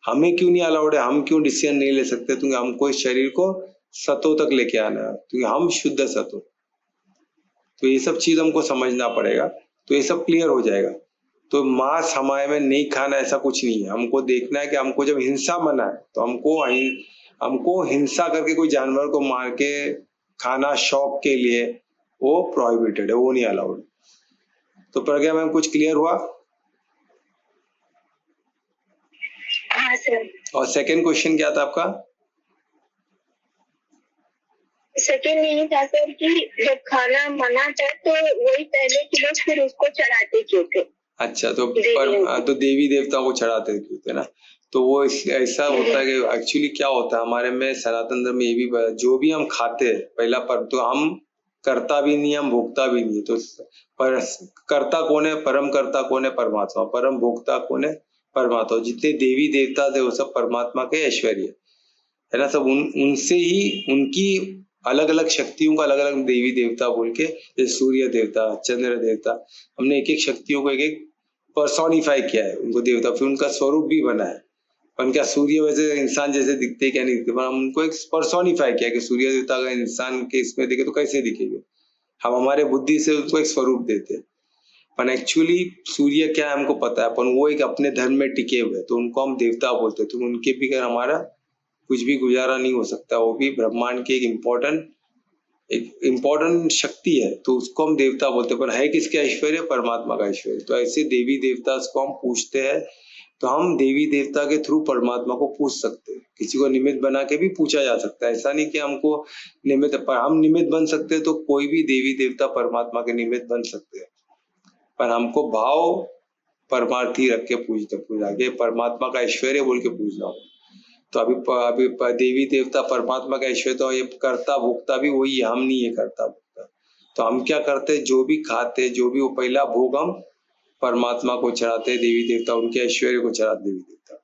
हमें क्यों नहीं अलाउड है, हम क्यों डिसीजन नहीं ले सकते, क्योंकि हमको इस शरीर को सतो तक लेके आना है, क्योंकि हम शुद्ध सतो। तो ये सब चीज हमको समझना पड़ेगा, तो ये सब क्लियर हो जाएगा। तो मांस हमारे में नहीं खाना ऐसा कुछ नहीं है। हमको देखना है कि हमको जब हिंसा मना है तो हमको हिंसा करके कोई जानवर को मार के खाना शौक के लिए वो प्रोहिबिटेड है, वो नहीं अलाउड। तो प्रज्ञा मैम कुछ क्लियर हुआ? हाँ सर। और सेकंड क्वेश्चन क्या था आपका? सेकंड यही था सर कि जब खाना मना था तो वही पहले के लोग फिर उसको चढ़ाते क्यों थे? अच्छा, तो देवी देवता को चढ़ाते क्यों थे ना? तो वो ऐसा होता है कि एक्चुअली क्या होता है हमारे में सनातन धर्म में ये भी जो भी हम खाते हैं पहला पर्व तो हम करता भी नहीं, हम भोगता भी नहीं। तो पर कर्ता कौन है? परम कर्ता कौन है? परमात्मा। परम भोक्ता कौन है? परमात्मा। जितने देवी देवता थे वो सब परमात्मा के ऐश्वर्य है ना, सब उनसे ही उनकी अलग अलग शक्तियों का अलग अलग देवी देवता बोल के, जैसे सूर्य देवता, चंद्र देवता, हमने एक एक शक्तियों को एक एक पर्सोनिफाई किया है उनको देवता, फिर उनका स्वरूप भी बना है। उनका सूर्य वैसे इंसान जैसे दिखते क्या नहीं दिखते, पर हम उनको एक पर्सोनिफाई किया कि सूर्य देवता अगर इंसान के इसमें दिखे तो कैसे दिखेंगे, हम हमारे बुद्धि से उनको एक स्वरूप देते हैं। पर एक्चुअली सूर्य क्या है हमको पता है, अपन वो एक अपने धर्म में टिके हुए तो उनको हम देवता बोलते हैं। तो उनके भी अगर हमारा कुछ भी गुजारा नहीं हो सकता, वो भी ब्रह्मांड की एक इम्पोर्टेंट शक्ति है, तो उसको हम देवता बोलते हैं। पर है किसके ऐश्वर्य? परमात्मा का ऐश्वर्य। तो ऐसे देवी देवता को हम पूछते हैं, तो हम देवी देवता के थ्रू परमात्मा को पूछ सकते हैं। किसी को निमित्त बना के भी पूछा जा सकता है, ऐसा नहीं कि हमको निमित्त, पर हम निमित्त बन सकते हैं तो कोई भी देवी देवता परमात्मा के निमित्त बन सकते हैं। पर हमको भाव परमार्थी रख के पूछना के परमात्मा का ऐश्वर्य बोल के पूछना हो। तो अभी देवी देवता परमात्मा का ऐश्वर्य, तो ये करता भोक्ता भी वही है, हम नहीं है करता भोक्ता। तो हम क्या करते हैं, जो भी खाते, जो भी वो पहला भोग हम परमात्मा को चढ़ाते, देवी देवता उनके ऐश्वर्य को चढ़ाते देवी देवता।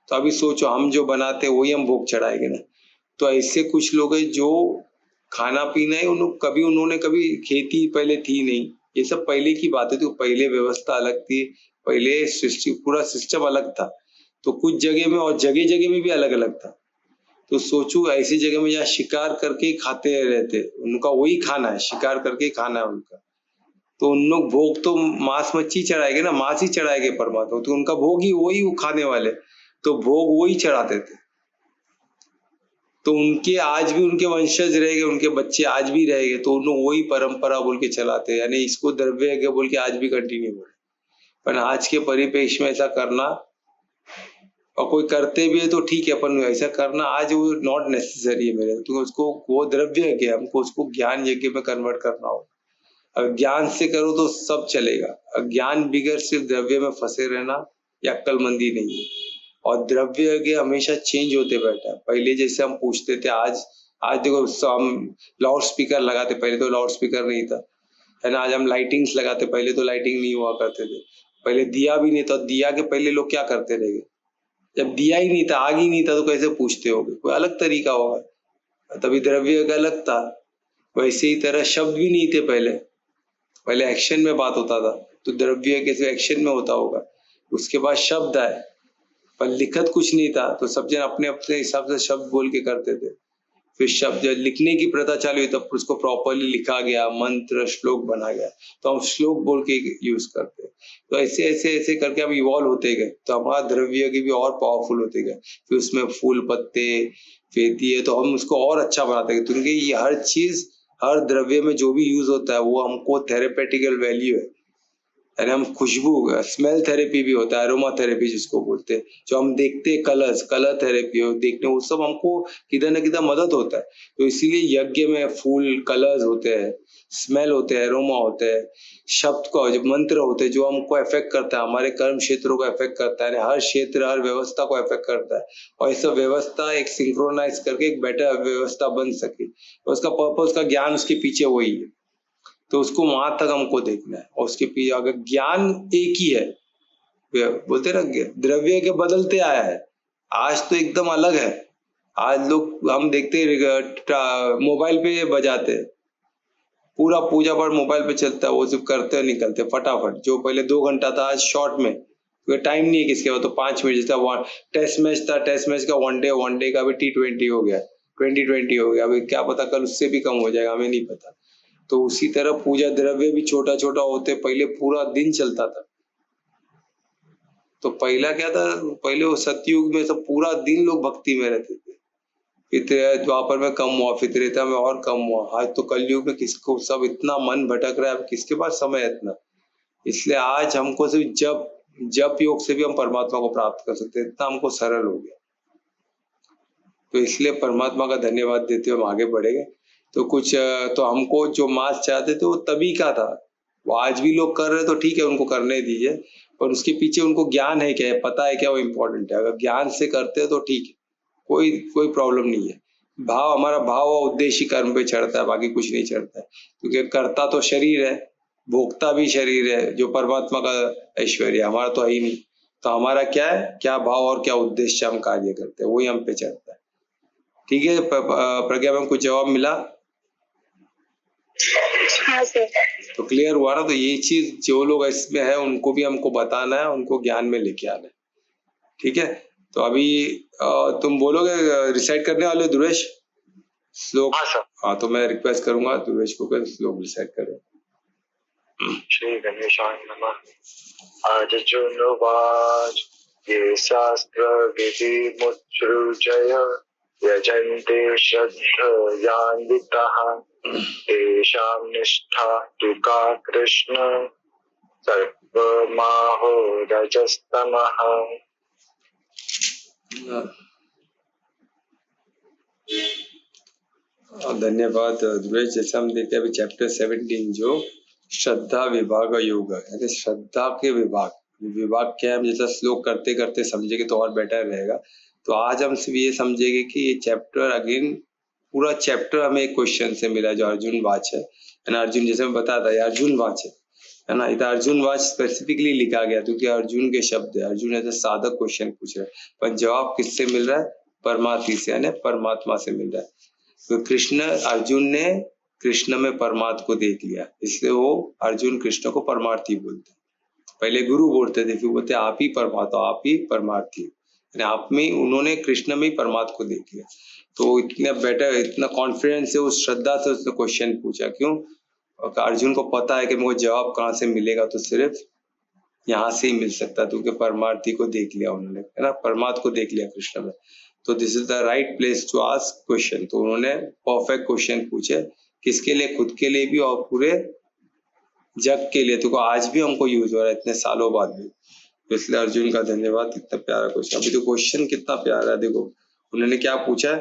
तो अभी सोचो हम जो बनाते वही हम भोग चढ़ाएंगे ना। तो ऐसे कुछ लोग हैं जो खाना पीना है उन्होंने कभी खेती पहले थी नहीं, ये सब पहले की बात है। तो पहले व्यवस्था अलग थी, पहले पूरा सिस्टम अलग था। तो कुछ जगह में और जगह जगह में भी अलग अलग था। तो सोचो ऐसी जगह में जहाँ शिकार करके ही खाते रहते, उनका वही खाना है, शिकार करके ही खाना है उनका। तो उन लोग भोग तो मांस मच्छी चढ़ाएंगे ना, मांस ही चढ़ाएंगे परमात्मा, तो उनका भोग ही वही वो खाने वाले, तो भोग वही चढ़ाते थे। तो उनके आज भी उनके वंशज रहेंगे, उनके बच्चे आज भी रहेंगे, तो उन लोग वही परंपरा बोल के चलाते, यानी इसको द्रव्य यज्ञ बोल के आज भी कंटिन्यू हो रहे। पर आज के परिप्रेक्ष्य में ऐसा करना, और कोई करते भी है तो ठीक है, पर ऐसा करना आज वो नॉट नेसेसरी है मेरे, तो उसको वो द्रव्य यज्ञ, हमको उसको ज्ञान यज्ञ में कन्वर्ट करना हो। अगर ज्ञान से करो तो सब चलेगा, ज्ञान बिगड़ सिर्फ द्रव्य में फंसे रहना या अक्लमंदी नहीं है। और द्रव्य यज्ञ हमेशा चेंज होते बैठा है। पहले जैसे हम पूछते थे, आज देखो हम लाउड स्पीकर लगाते, पहले तो लाउड स्पीकर नहीं था, है ना। आज हम लाइटिंग्स लगाते, पहले तो लाइटिंग नहीं हुआ करते थे। पहले दिया भी नहीं था, दिया के पहले लोग क्या करते रहे, जब दिया ही नहीं था, आग ही नहीं था, तो कैसे पूछते होगे, कोई अलग तरीका होगा, तभी द्रव्य का अलग था। वैसे ही तरह शब्द भी नहीं थे पहले एक्शन में बात होता था, तो द्रव्य कैसे एक्शन में होता होगा। उसके बाद शब्द आए, पर लिखत कुछ नहीं था, तो सब जन अपने अपने हिसाब से शब्द बोल के करते थे। फिर शब्द लिखने की प्रथा चालू हुई, तब उसको प्रॉपरली लिखा गया, मंत्र श्लोक बना गया, तो हम श्लोक बोल के यूज करते हैं। तो ऐसे ऐसे ऐसे करके हम इवॉल्व होते गए, तो हमारा द्रव्य की भी और पावरफुल होते गए। फिर उसमें फूल पत्ते फिर दिए, तो हम उसको और अच्छा बनाते गए, क्योंकि ये हर चीज, हर द्रव्य में जो भी यूज होता है वो हमको थेरेपेटिकल वैल्यू है। यानी हम खुशबू, स्मेल थेरेपी भी होता है, अरोमा थेरेपी जिसको बोलते हैं, जो हम देखते हैं, कलर थेरेपी हो देखने, वो सब हमको किधर न किधर मदद होता है। तो इसीलिए यज्ञ में फूल, कलर्स होते हैं, स्मेल होते हैं, अरोमा होते हैं, शब्द को जो मंत्र होते हैं, जो हमको इफेक्ट करता है, हमारे कर्म क्षेत्रों को इफेक्ट करता है, हर क्षेत्र हर व्यवस्था को इफेक्ट करता है। और ऐसा व्यवस्था एक सिंक्रोनाइज करके एक बेटर व्यवस्था बन सके, तो उसका पर्पज का ज्ञान उसके पीछे वही है। तो उसको वहां तक हमको देखना है। और उसके पीछे अगर ज्ञान एक ही है, बोलते ना द्रव्य के बदलते आया है, आज तो एकदम अलग है। आज लोग हम देखते मोबाइल पे बजाते हैं, पूरा पूजा पाठ मोबाइल पे चलता है, वो सिर्फ करते हैं निकलते फटाफट। जो पहले 2 घंटा था आज शॉर्ट में, क्योंकि टाइम नहीं है किसके पास, तो 5 मिनट जैसा टेस्ट मैच था, टेस्ट मैच का वन डे का भी T20 हो गया, 2020 हो गया, अभी क्या पता कल उससे भी कम हो जाएगा, हमें नहीं पता। तो उसी तरह पूजा द्रव्य भी छोटा छोटा होते, पहले पूरा दिन चलता था, तो पहला क्या था, पहले वो सतयुग में सब पूरा दिन लोग भक्ति में रहते थे, फिर द्वापर में कम हुआ, फिर त्रेता में और कम हुआ, आज तो कलयुग में किसको सब इतना मन भटक रहा है, अब किसके पास समय है इतना। इसलिए आज हमको सिर्फ जप योग से भी हम परमात्मा को प्राप्त कर सकते हैं, इतना हमको सरल हो गया। तो इसलिए परमात्मा का धन्यवाद देते हुए हम आगे बढ़ेंगे। तो कुछ तो हमको जो मास चाहते थे वो तभी का था, वो आज भी लोग कर रहे तो ठीक है, उनको करने दीजिए, पर उसके पीछे उनको ज्ञान है क्या है, पता है क्या, वो इम्पोर्टेंट है। अगर ज्ञान से करते हैं तो ठीक है, कोई प्रॉब्लम नहीं है। भाव, हमारा भाव और उद्देश्य कर्म पे चढ़ता है, बाकी कुछ नहीं चढ़ता है, क्योंकि कर्ता तो शरीर है, भोक्ता भी शरीर है, जो परमात्मा का ऐश्वर्य, हमारा तो है ही नहीं। तो हमारा क्या है, क्या भाव और क्या उद्देश्य हम कार्य करते हैं, वही हम पे चढ़ता है। ठीक है प्रज्ञा मैम, कुछ जवाब मिला? हाँ सर। तो क्लियर हुआ ना। तो ये चीज जो लोग इसमें है उनको भी हमको बताना है, उनको ज्ञान में लेके आना है। ठीक है, तो अभी तुम बोलोगे, रिसाइट करने वाले दुरेश श्लोक? हाँ सर। हाँ, तो मैं रिक्वेस्ट करूंगा दुरेश को कि श्लोक रिसाइट करें। श्री गणेशाय नमः। अर्जुनोवाच ये शास्त्र विधि मुच्रुजय यजन्ते श्रद्धयान्विताः तेषां निष्ठा तु का कृष्ण सर्वमाहो रजस्तमः। धन्यवाद दुरेश। जैसे हम देखते हैं अभी चैप्टर 17 जो श्रद्धा विभाग योग है, श्रद्धा के विभाग क्या है, हम जैसा श्लोक करते करते समझेंगे तो और बेटर रहेगा। तो आज हम सिर्फ ये समझेंगे कि ये चैप्टर अगेन, पूरा चैप्टर हमें एक क्वेश्चन से मिला जो अर्जुन वाच है ना। अर्जुन, जैसे मैं बताया था, अर्जुन वाच है ना, इधर अर्जुन वाच स्पेसिफिकली लिखा गया क्योंकि अर्जुन के शब्द है। अर्जुन ऐसे साधक क्वेश्चन पूछ रहा है, पर जवाब किससे मिल रहा है? परमात्मा से, यानी परमात्मा से मिल रहा है। तो अर्जुन ने कृष्ण में परमात्मा को देख लिया, इसलिए वो अर्जुन कृष्ण को परमार्थी बोलते हैं। पहले गुरु बोलते थे, फिर बोलते आप ही परमात्मा, आप ही परमार्थी, आप में, उन्होंने कृष्ण में ही परमात्मा को देख लिया। तो इतना बेटर, इतना कॉन्फिडेंस है, उस श्रद्धा से उसने क्वेश्चन पूछा। क्यों? अर्जुन को पता है कि मुझे जवाब कहाँ से मिलेगा, तो सिर्फ यहाँ से ही मिल सकता, क्योंकि परमार्थी को देख लिया उन्होंने, है ना, परमात्मा को देख लिया कृष्ण में। तो this is the right place to ask question. तो उन्होंने परफेक्ट क्वेश्चन पूछे, किसके लिए? खुद के लिए भी और पूरे जग के लिए। तो आज भी हमको यूज हो रहा है इतने सालों बाद भी, तो इसलिए अर्जुन का धन्यवाद। इतना प्यारा क्वेश्चन। अभी तो क्वेश्चन कितना प्यारा है, देखो उन्होंने क्या पूछा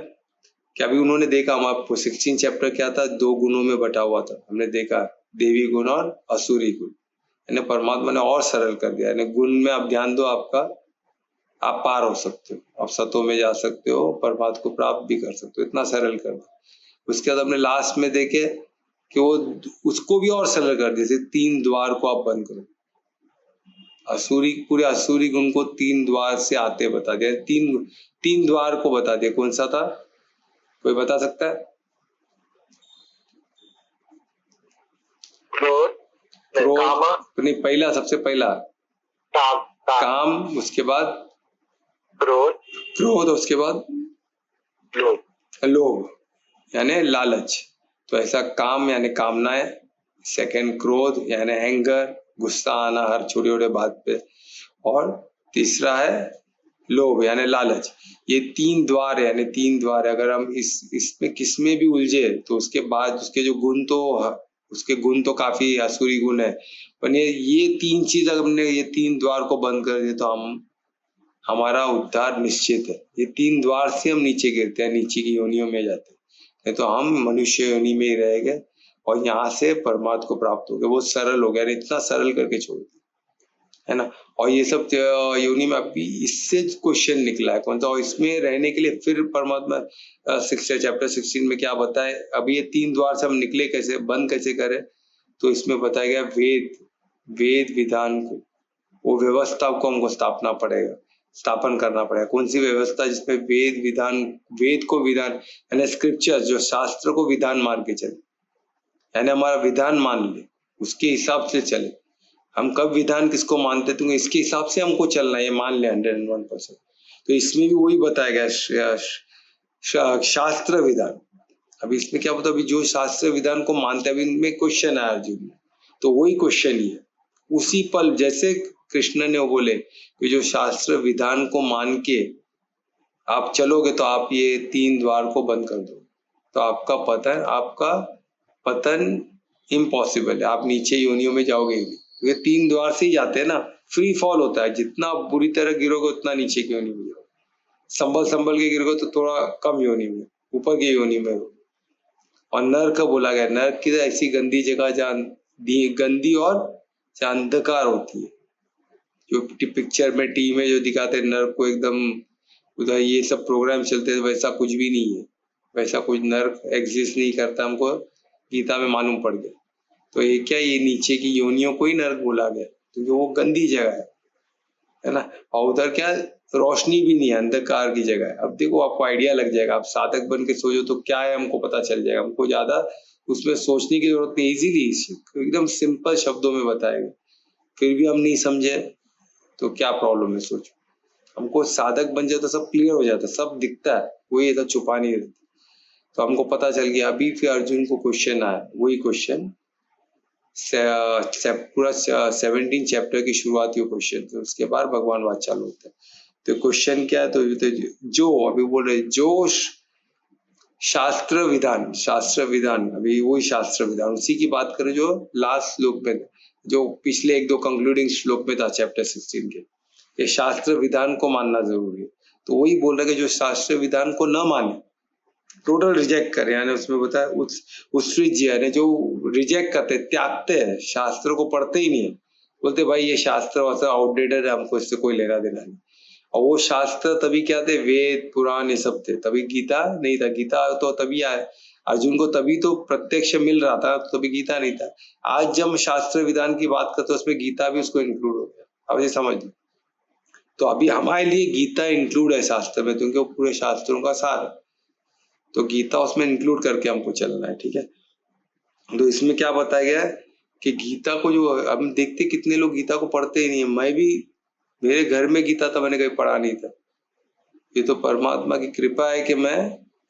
कि अभी उन्होंने देखा, हम आपको 16 चैप्टर क्या था, 2 गुणों में बटा हुआ था, हमने देखा देवी गुण और असुरी गुण, यानी परमात्मा ने और सरल कर दिया। यानी गुण में आप ध्यान दो, आपका आप पार हो सकते हो, आप सतों में जा सकते हो, परमात्मा को प्राप्त भी कर सकते हो, इतना सरल कर दिया। उसके बाद हमने लास्ट में देखे कि वो उसको भी और सरल कर दिया, 3 द्वार को आप बंद करो। पूरे असुरी गुण को 3 द्वार से आते बता दिया, 3 द्वार को बता दिया। कौन सा था, कोई बता सकता है? क्रोध नहीं, पहला, सबसे पहला काम, उसके बाद क्रोध, उसके बाद लोभ यानी लालच। तो ऐसा काम यानी कामनाएं, सेकंड क्रोध यानी एंगर, गुस्सा आना हर छोटे छोटे बात पे, और तीसरा है लोभ यानी लालच। ये 3 द्वार है, यानी 3 द्वार है। अगर हम इसमें किसमें भी उलझे तो उसके बाद उसके जो गुण, तो उसके गुण तो काफी असुरी गुण है, पर ये 3 चीज अगर हमने ये 3 द्वार को बंद कर दिए तो हमारा उद्धार निश्चित है। ये 3 द्वार से हम नीचे गिरते हैं, नीचे की योनियों में जाते हैं, नहीं तो हम मनुष्य योनि में ही रहेंगे और यहाँ से परमात्मा को प्राप्त हो गए। वो सरल हो गया, इतना सरल करके छोड़ दिया, है ना। और ये सब योनि में अभी इससे क्वेश्चन निकला है कौन सा, और इसमें रहने के लिए फिर परमात्मा चैप्टर 16 में क्या बताए, अभी ये 3 द्वार से हम निकले कैसे, बंद कैसे करें, तो इसमें बताया गया वेद विधान को, वो व्यवस्था को हमको स्थापन करना पड़ेगा। कौन सी व्यवस्था? जिसमें वेद विधान, वेद को विधान यानी स्क्रिप्चर्स, जो शास्त्र को विधान मान के चले, यानी हमारा विधान मान ले, उसके हिसाब से चले। हम कब विधान किसको मानते थे, इसके हिसाब से हमको चलना है, ये मान ले 101%। तो इसमें भी वही बताया गया, शास्त्र विधान। अभी इसमें क्या होता है, अभी जो शास्त्र विधान को मानते हैं, अभी इनमें क्वेश्चन है अर्जुन में, तो वही क्वेश्चन ही है उसी पल जैसे कृष्ण ने वो बोले कि जो शास्त्र विधान को मान के आप चलोगे तो आप ये 3 द्वार को बंद कर दो, तो आपका पतन इम्पॉसिबल है, आप नीचे योनियों में जाओगे ही नहीं। ये 3 द्वार से ही जाते हैं ना, फ्री फॉल होता है, जितना बुरी तरह गिरोगे उतना नीचे की योनि में जाओगे, संभल के गिरोगे तो थोड़ा कम योनि में, ऊपर की योनि में हो। और नर्क बोला गया, नर्क की ऐसी गंदी जगह जहाँ गंदी और जहाँ अंधकार होती है, जो पिक्चर में टीवी में जो दिखाते हैं नर्क को एकदम, उधर ये सब प्रोग्राम चलते हैं, वैसा कुछ भी नहीं है, वैसा कुछ नर्क एग्जिस्ट नहीं करता, हमको गीता में मालूम पड़ गया। तो ये क्या, ये नीचे की योनियों को ही नर्क बोला गया क्योंकि वो गंदी जगह है ना। और उधर क्या, रोशनी भी नहीं है, अंधकार की जगह है। अब देखो आपको आइडिया लग जाएगा, आप साधक बन के सोचो तो क्या है, हमको पता चल जाएगा, हमको ज्यादा उसमें सोचने की जरूरत नहीं, इजीली एकदम सिंपल शब्दों में बताएगा। फिर भी हम नहीं समझे तो क्या प्रॉब्लम है, सोचो। हमको साधक बन जाए तो सब क्लियर हो जाता है, सब दिखता है, कोई ऐसा छुपा नहीं रहता। तो हमको पता चल गया। अभी फिर अर्जुन को क्वेश्चन आया, वही क्वेश्चन पूरा 17 चैप्टर की शुरुआत ये क्वेश्चन, तो उसके बाद भगवान बात चालू होता है। तो क्वेश्चन क्या है, तो जो अभी बोल रहे जो शास्त्र विधान अभी वही शास्त्र विधान, उसी की बात करें जो लास्ट श्लोक में, जो पिछले 1-2 कंक्लूडिंग श्लोक में था चैप्टर 16 के, ये शास्त्र विधान को मानना जरूरी है। तो वही बोल रहे कि जो शास्त्र विधान को न माने, टोटल रिजेक्ट करे, यानी उसमें बताया उत्सृज यानी जो रिजेक्ट करते, त्यागते हैं, शास्त्र को पढ़ते ही नहीं है, बोलते भाई ये शास्त्र वास्त्र आउटडेटेड है, हमको इससे कोई लेना देना नहीं। और वो शास्त्र तभी क्या थे, वेद पुराण ये सब थे, तभी गीता नहीं था। गीता तो तभी आया, अर्जुन को तभी तो प्रत्यक्ष मिल रहा था, तो तभी गीता नहीं था। आज जब शास्त्र विधान की बात करते उसमें गीता भी उसको इंक्लूड हो गया, अब ये समझ लो। तो अभी हमारे लिए गीता इंक्लूड है शास्त्र में, क्योंकि वो पूरे शास्त्रों का सार है, तो गीता उसमें इंक्लूड करके हमको चलना है, ठीक है। तो इसमें क्या बताया गया है कि गीता को जो हम देखते कितने लोग गीता को पढ़ते ही नहीं है। मैं भी, मेरे घर में गीता था, मैंने कभी पढ़ा नहीं था। ये तो परमात्मा की कृपा है कि मैं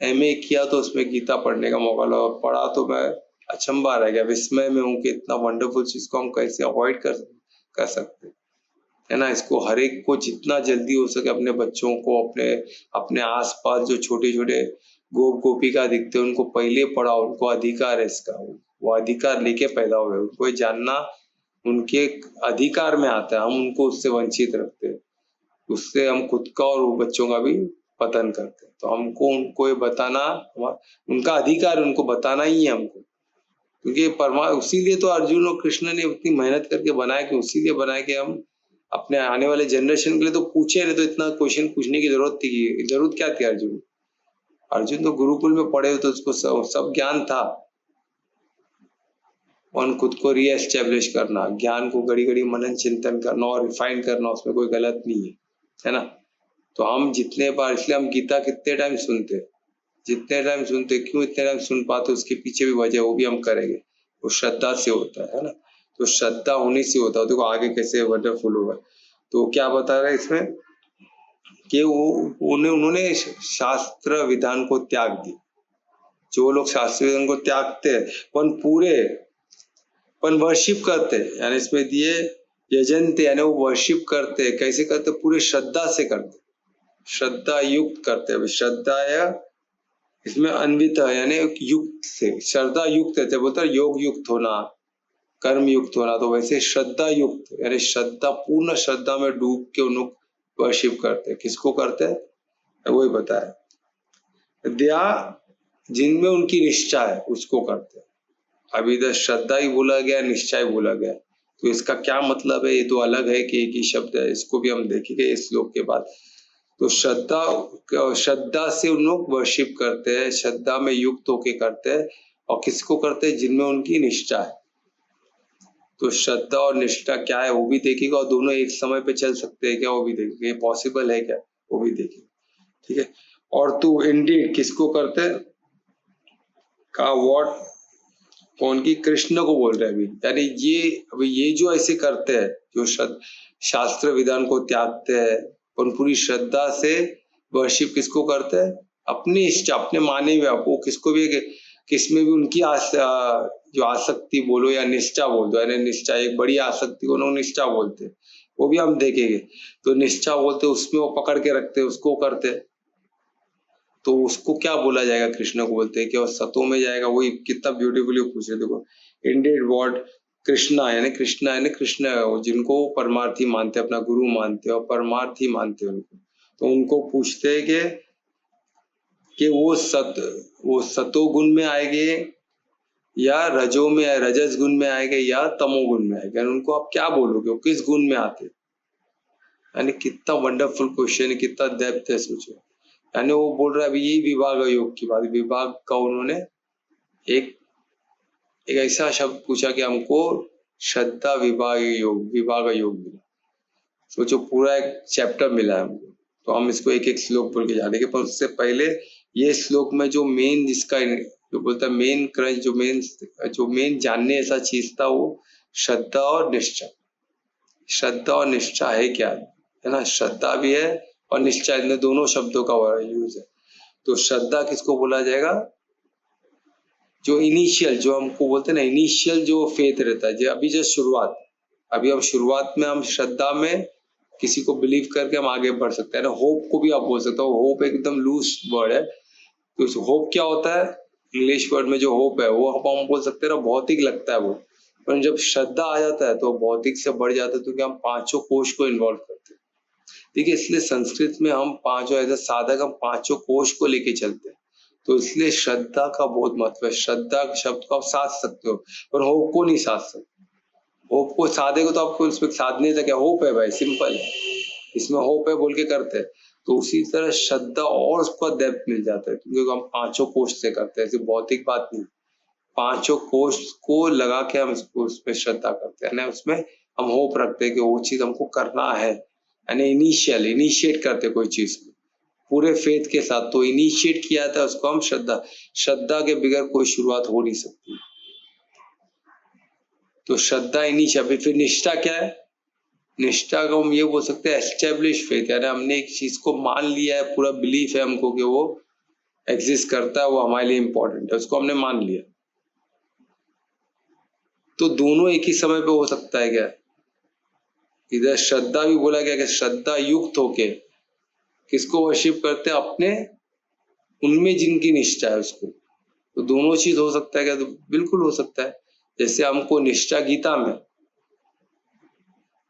MA किया तो उसमें गीता पढ़ने का मौका लगा, पढ़ा तो मैं अचंभा रह गया, विस्मय में हूँ कि इतना वंडरफुल चीज को हम कैसे अवॉइड कर सकते है ना। इसको हर एक को जितना जल्दी हो सके अपने बच्चों को, अपने आसपास जो छोटे छोटे गोपिका दिखते हैं उनको पहले पढ़ाओ, उनको अधिकार है इसका, वो अधिकार लेके पैदा हुए, उनको जानना उनके अधिकार में आता है, हम उनको उससे वंचित रखते हैं, उससे हम खुद का और बच्चों का भी पतन करते हैं। तो हमको उनको ये बताना, उनका अधिकार उनको बताना ही है हमको, क्योंकि उसीलिए तो अर्जुन और कृष्ण ने उतनी मेहनत करके बनाया, कि उसीलिए बनाया कि हम अपने आने वाले जनरेशन के लिए तो पूछे नहीं, तो इतना क्वेश्चन पूछने की जरूरत थी, जरूरत क्या थी। अर्जुन तो गुरुकुल में पढ़े, तो उसको सब ज्ञान था, और खुद को रीएस्टेब्लिश करना, ज्ञान को घड़ी घड़ी मनन चिंतन करना और रिफाइन करना, उसमें कोई गलत नहीं है ना। तो हम जितने बार, इसलिए हम गीता कितने टाइम सुनते, क्यों इतने टाइम सुन पाते, उसके पीछे भी वजह, वो भी हम करेंगे। वो श्रद्धा से होता है ना, तो श्रद्धा होने से होता है। देखो आगे कैसे वंडरफुल होगा। तो क्या बता रहा है इसमें कि उन्होंने शास्त्र विधान को त्याग दी। जो लोग शास्त्र विधान को त्यागते हैं पण वर्शिप करते, यानी इसमें दिए यजनते, यानी वो वर्शिप करते, कैसे करते, पूरे श्रद्धा से करते, श्रद्धा युक्त करते। अभी श्रद्धा या इसमें अन्वित है, यानी युक्त से, श्रद्धा युक्त है, बोलते योग युक्त होना, कर्म युक्त होना, तो वैसे श्रद्धा युक्त, यानी श्रद्धा, पूर्ण श्रद्धा में डूब के उन लोग वर्शिप करते। किसको करते हैं वही बताया, दया जिनमें उनकी निष्ठा है उसको करते हैं। अभी इधर श्रद्धा ही बोला गया, निश्चय बोला गया, तो इसका क्या मतलब है, ये तो अलग है कि एक ही शब्द है, इसको भी हम देखेंगे इस श्लोक के बाद। तो श्रद्धा से उन लोग वर्शिप करते हैं, श्रद्धा में युक्त होके करते हैं, और किसको करते हैं, जिनमें उनकी निष्ठा है। तो श्रद्धा और निष्ठा क्या है वो भी देखेगा, और दोनों एक समय पे चल सकते हैं क्या, वो भी देखेंगे, ये पॉसिबल है क्या, वो भी देखेंगे, ठीक है। और तू इंडीड किसको करते हैं का, वॉट, कौन की, कृष्ण को बोल रहे हैं अभी, यानी अभी ये जो ऐसे करते हैं, जो शास्त्र विधान को त्यागते हैं और पूरी श्रद्धा से वर्शिप किसको करते हैं, अपनी इच्छा, अपने माने हुए, वो किसको भी, किसमें भी उनकी जो आसक्ति बोलो या निष्ठा बोल दो, यानी निष्ठा, एक बड़ी आसक्ति को लोग निष्ठा बोलते हैं, वो भी हम देखेंगे। तो निष्ठा बोलते उसमें वो पकड़ के रखते, उसको करते, तो उसको क्या बोला जाएगा? कृष्ण को बोलते हैं कि वो सतों में जाएगा। वही कितना ब्यूटीफुली पूछ रहे, देखो इंडेड व्हाट कृष्णा, यानी कृष्णा यानी कृष्ण है वो, जिनको परमार्थी मानते, अपना गुरु मानते और परमार्थी मानते उनको, तो उनको पूछते हैं कि वो सतोगुण में आएंगे या रजो में, रजस गुण में आएंगे या तमोगुण में आएंगे, उनको आप क्या बोलोगे, वो किस गुण में आते? यानी कितना वंडरफुल क्वेश्चन है, कितना डेप्थ है, सोचो। यानी वो बोल रहा है, अभी यही विभाग योग की बात, विभाग का उन्होंने एक ऐसा शब्द पूछा कि हमको श्रद्धा विभाग योग मिला। सोचो पूरा एक चैप्टर मिला है हमको, तो हम इसको एक एक श्लोक बोल के जानेंगे। पर उससे पहले ये श्लोक में जो मेन, जिसका जो बोलता है मेन क्रंच, जो मेन जानने ऐसा चीज था, वो श्रद्धा और निष्ठा। श्रद्धा और निष्ठा है क्या, है ना? श्रद्धा भी है और निष्ठा, इन दोनों शब्दों का यूज है। तो श्रद्धा किसको बोला जाएगा? जो इनिशियल, जो हमको बोलते हैं ना, इनिशियल जो फेथ रहता है, जो अभी जस्ट शुरुआत, अभी हम शुरुआत में हम श्रद्धा में किसी को बिलीव करके हम आगे बढ़ सकते हैं ना। होप को भी आप बोल सकते हो, होप एकदम लूज वर्ड है। तो होप क्या होता है? इंग्लिश वर्ड में जो होप है वो हम बोल सकते हैं ना, भौतिक लगता है वो, पर जब श्रद्धा आ जाता है तो भौतिक से बढ़ जाता है, क्योंकि हम पांचों कोश को इन्वॉल्व करते हैं। ठीक है, इसलिए संस्कृत में हम पांचों एज ए साधक, हम पांचों कोश को लेके चलते हैं। तो इसलिए श्रद्धा का बहुत महत्व है। श्रद्धा शब्द को आप साध सकते हो, पर होप को नहीं साध सकते। होप को साधेगा तो आपको उसमें साधने तक, होप है भाई, सिंपल है, इसमें होप है बोल के करते हैं। तो उसी तरह श्रद्धा और उसका डेप्थ मिल जाता है, क्योंकि हम पांचों कोश से करते हैं, ऐसी भौतिक बात नहीं। पांचों कोश को लगा के हम उसमें श्रद्धा करते हैं, उसमें हम होप रखते हैं कि वो चीज हमको करना है, यानी इनिशिएट करते कोई चीज को पूरे फेथ के साथ। तो इनिशिएट किया था उसको हम श्रद्धा के बगैर कोई शुरुआत हो नहीं सकती। तो श्रद्धा इनिशिएट। फिर निष्ठा क्या है? निष्ठा को हम ये बोल सकते हैं एस्टेब्लिश फेथ, यानी हमने एक चीज को मान लिया है, पूरा बिलीफ है हमको कि वो एग्जिस्ट करता है, वो हमारे लिए इंपॉर्टेंट है, उसको हमने मान लिया। तो दोनों एक ही समय पे हो सकता है क्या? इधर श्रद्धा भी बोला गया कि श्रद्धा युक्त होके किसको वर्शिप करते हैं? अपने उनमें जिनकी निष्ठा है उसको। तो दोनों चीज हो सकता है क्या? तो बिल्कुल हो सकता है। जैसे हमको निष्ठा गीता में,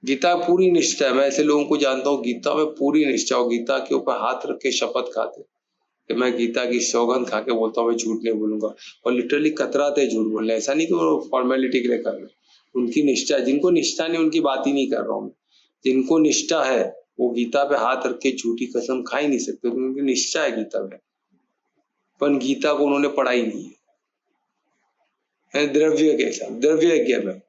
गीता पूरी निष्ठा है। मैं ऐसे लोगों को जानता हूँ गीता में पूरी निष्ठा हो, गीता के ऊपर हाथ रख के शपथ खाते कि मैं गीता की सौगंध खा के बोलता हूँ मैं झूठ नहीं बोलूंगा, और लिटरली कतराते झूठ बोलने। ऐसा नहीं कि वो फॉर्मेलिटी के लिए कर रहे, उनकी निष्ठा। जिनको निष्ठा नहीं उनकी बात ही नहीं कर रहा हूँ। जिनको निष्ठा है वो गीता पे हाथ रख के झूठी कसम खा ही नहीं सकते, तो उनकी निष्ठा है गीता में, पर गीता को उन्होंने पढ़ा ही नहीं है। द्रव्य के साथ, द्रव्य यज्ञ में,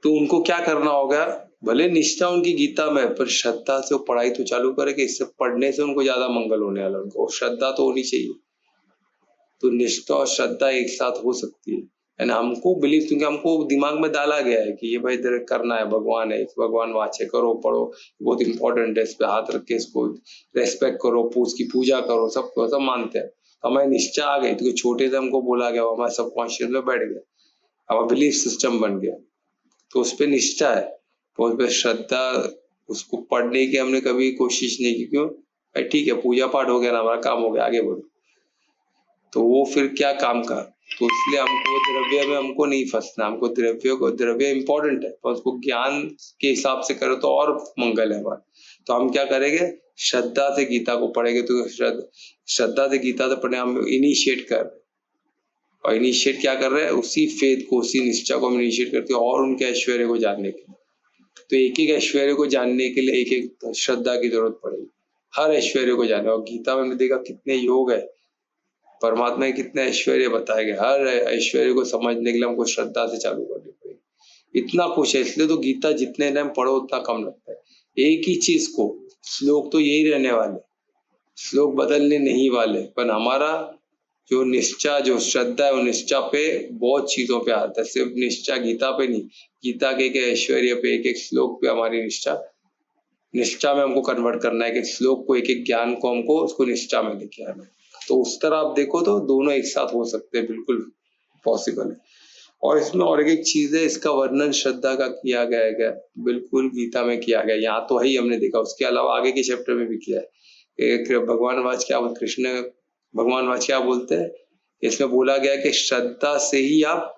तो उनको क्या करना होगा? भले निष्ठा उनकी गीता में, पर श्रद्धा से वो पढ़ाई तो चालू करे कि इससे पढ़ने से उनको ज्यादा मंगल होने वाला, उनको श्रद्धा तो होनी चाहिए। तो निष्ठा और श्रद्धा एक साथ हो सकती है, एंड हमको बिलीव, क्योंकि हमको दिमाग में डाला गया है कि ये भाई इधर करना है, भगवान है, भगवान वाचे करो, पढ़ो, बहुत इंपॉर्टेंट है, इस पे हाथ रख के इसको रेस्पेक्ट करो, उसकी पूजा करो, सब मानते हैं। हमारी निष्ठा आ गई, तो छोटे से हमको बोला गया, हमारे सबकॉन्शियस में बैठ गया, हमारा बिलीफ सिस्टम बन गया, तो उस पर निष्ठा है। तो उस पर श्रद्धा, उसको पढ़ने की हमने कभी कोशिश नहीं की, क्यों भाई? ठीक है, पूजा पाठ हो गया ना, हमारा काम हो गया, आगे बढ़ो। तो वो फिर क्या काम का? तो इसलिए हमको द्रव्य में हमको नहीं फंसना, हमको द्रव्य इंपॉर्टेंट है, पर उसको ज्ञान के हिसाब से करो तो और मंगल है हमारा। तो हम क्या करेंगे? श्रद्धा से गीता को पढ़ेंगे। तो श्रद्धा से गीता से पढ़ने हम इनिशिएट कर रहे हैं, और इनिशिएट क्या कर रहे हैं? उसी फेथ को, उसी निष्ठा को हम इनिशिएट करते हैं, और उनके ऐश्वर्य को जानने के लिए। तो एक एक ऐश्वर्य को जानने के लिए एक एक श्रद्धा की जरूरत पड़ेगी, हर ऐश्वर्य को जानने। और गीता में हमने देखा कितने योग है, परमात्मा के कितने ऐश्वर्य बताए गए, हर ऐश्वर्य को समझने के लिए हमको श्रद्धा से चालू करनी पड़ेगी। इतना कुछ है, इसलिए तो गीता जितने टाइम पढ़ो उतना कम लगता है। एक ही चीज को, श्लोक तो यही रहने वाले, श्लोक बदलने नहीं वाले, पर हमारा जो निष्ठा, जो श्रद्धा है, वो निष्ठा पे बहुत चीजों पे आता है, सिर्फ निष्ठा गीता पे नहीं, गीता के एक ऐश्वर्य पे, एक एक श्लोक पे हमारी निष्ठा में हमको कन्वर्ट करना है, कि श्लोक को, एक एक ज्ञान को हमको उसको निष्ठा में लेके आना है। तो उस तरह आप देखो तो दोनों एक साथ हो सकते हैं, बिल्कुल पॉसिबल है। और इसमें और एक चीज है, इसका वर्णन श्रद्धा का किया गया है, बिल्कुल गीता में किया गया, यहाँ तो ही हमने देखा, उसके अलावा आगे के चैप्टर में भी किया है। एक भगवान वाच क्या कृष्ण भगवान वाच क्या बोलते हैं, इसमें बोला गया कि श्रद्धा से ही आप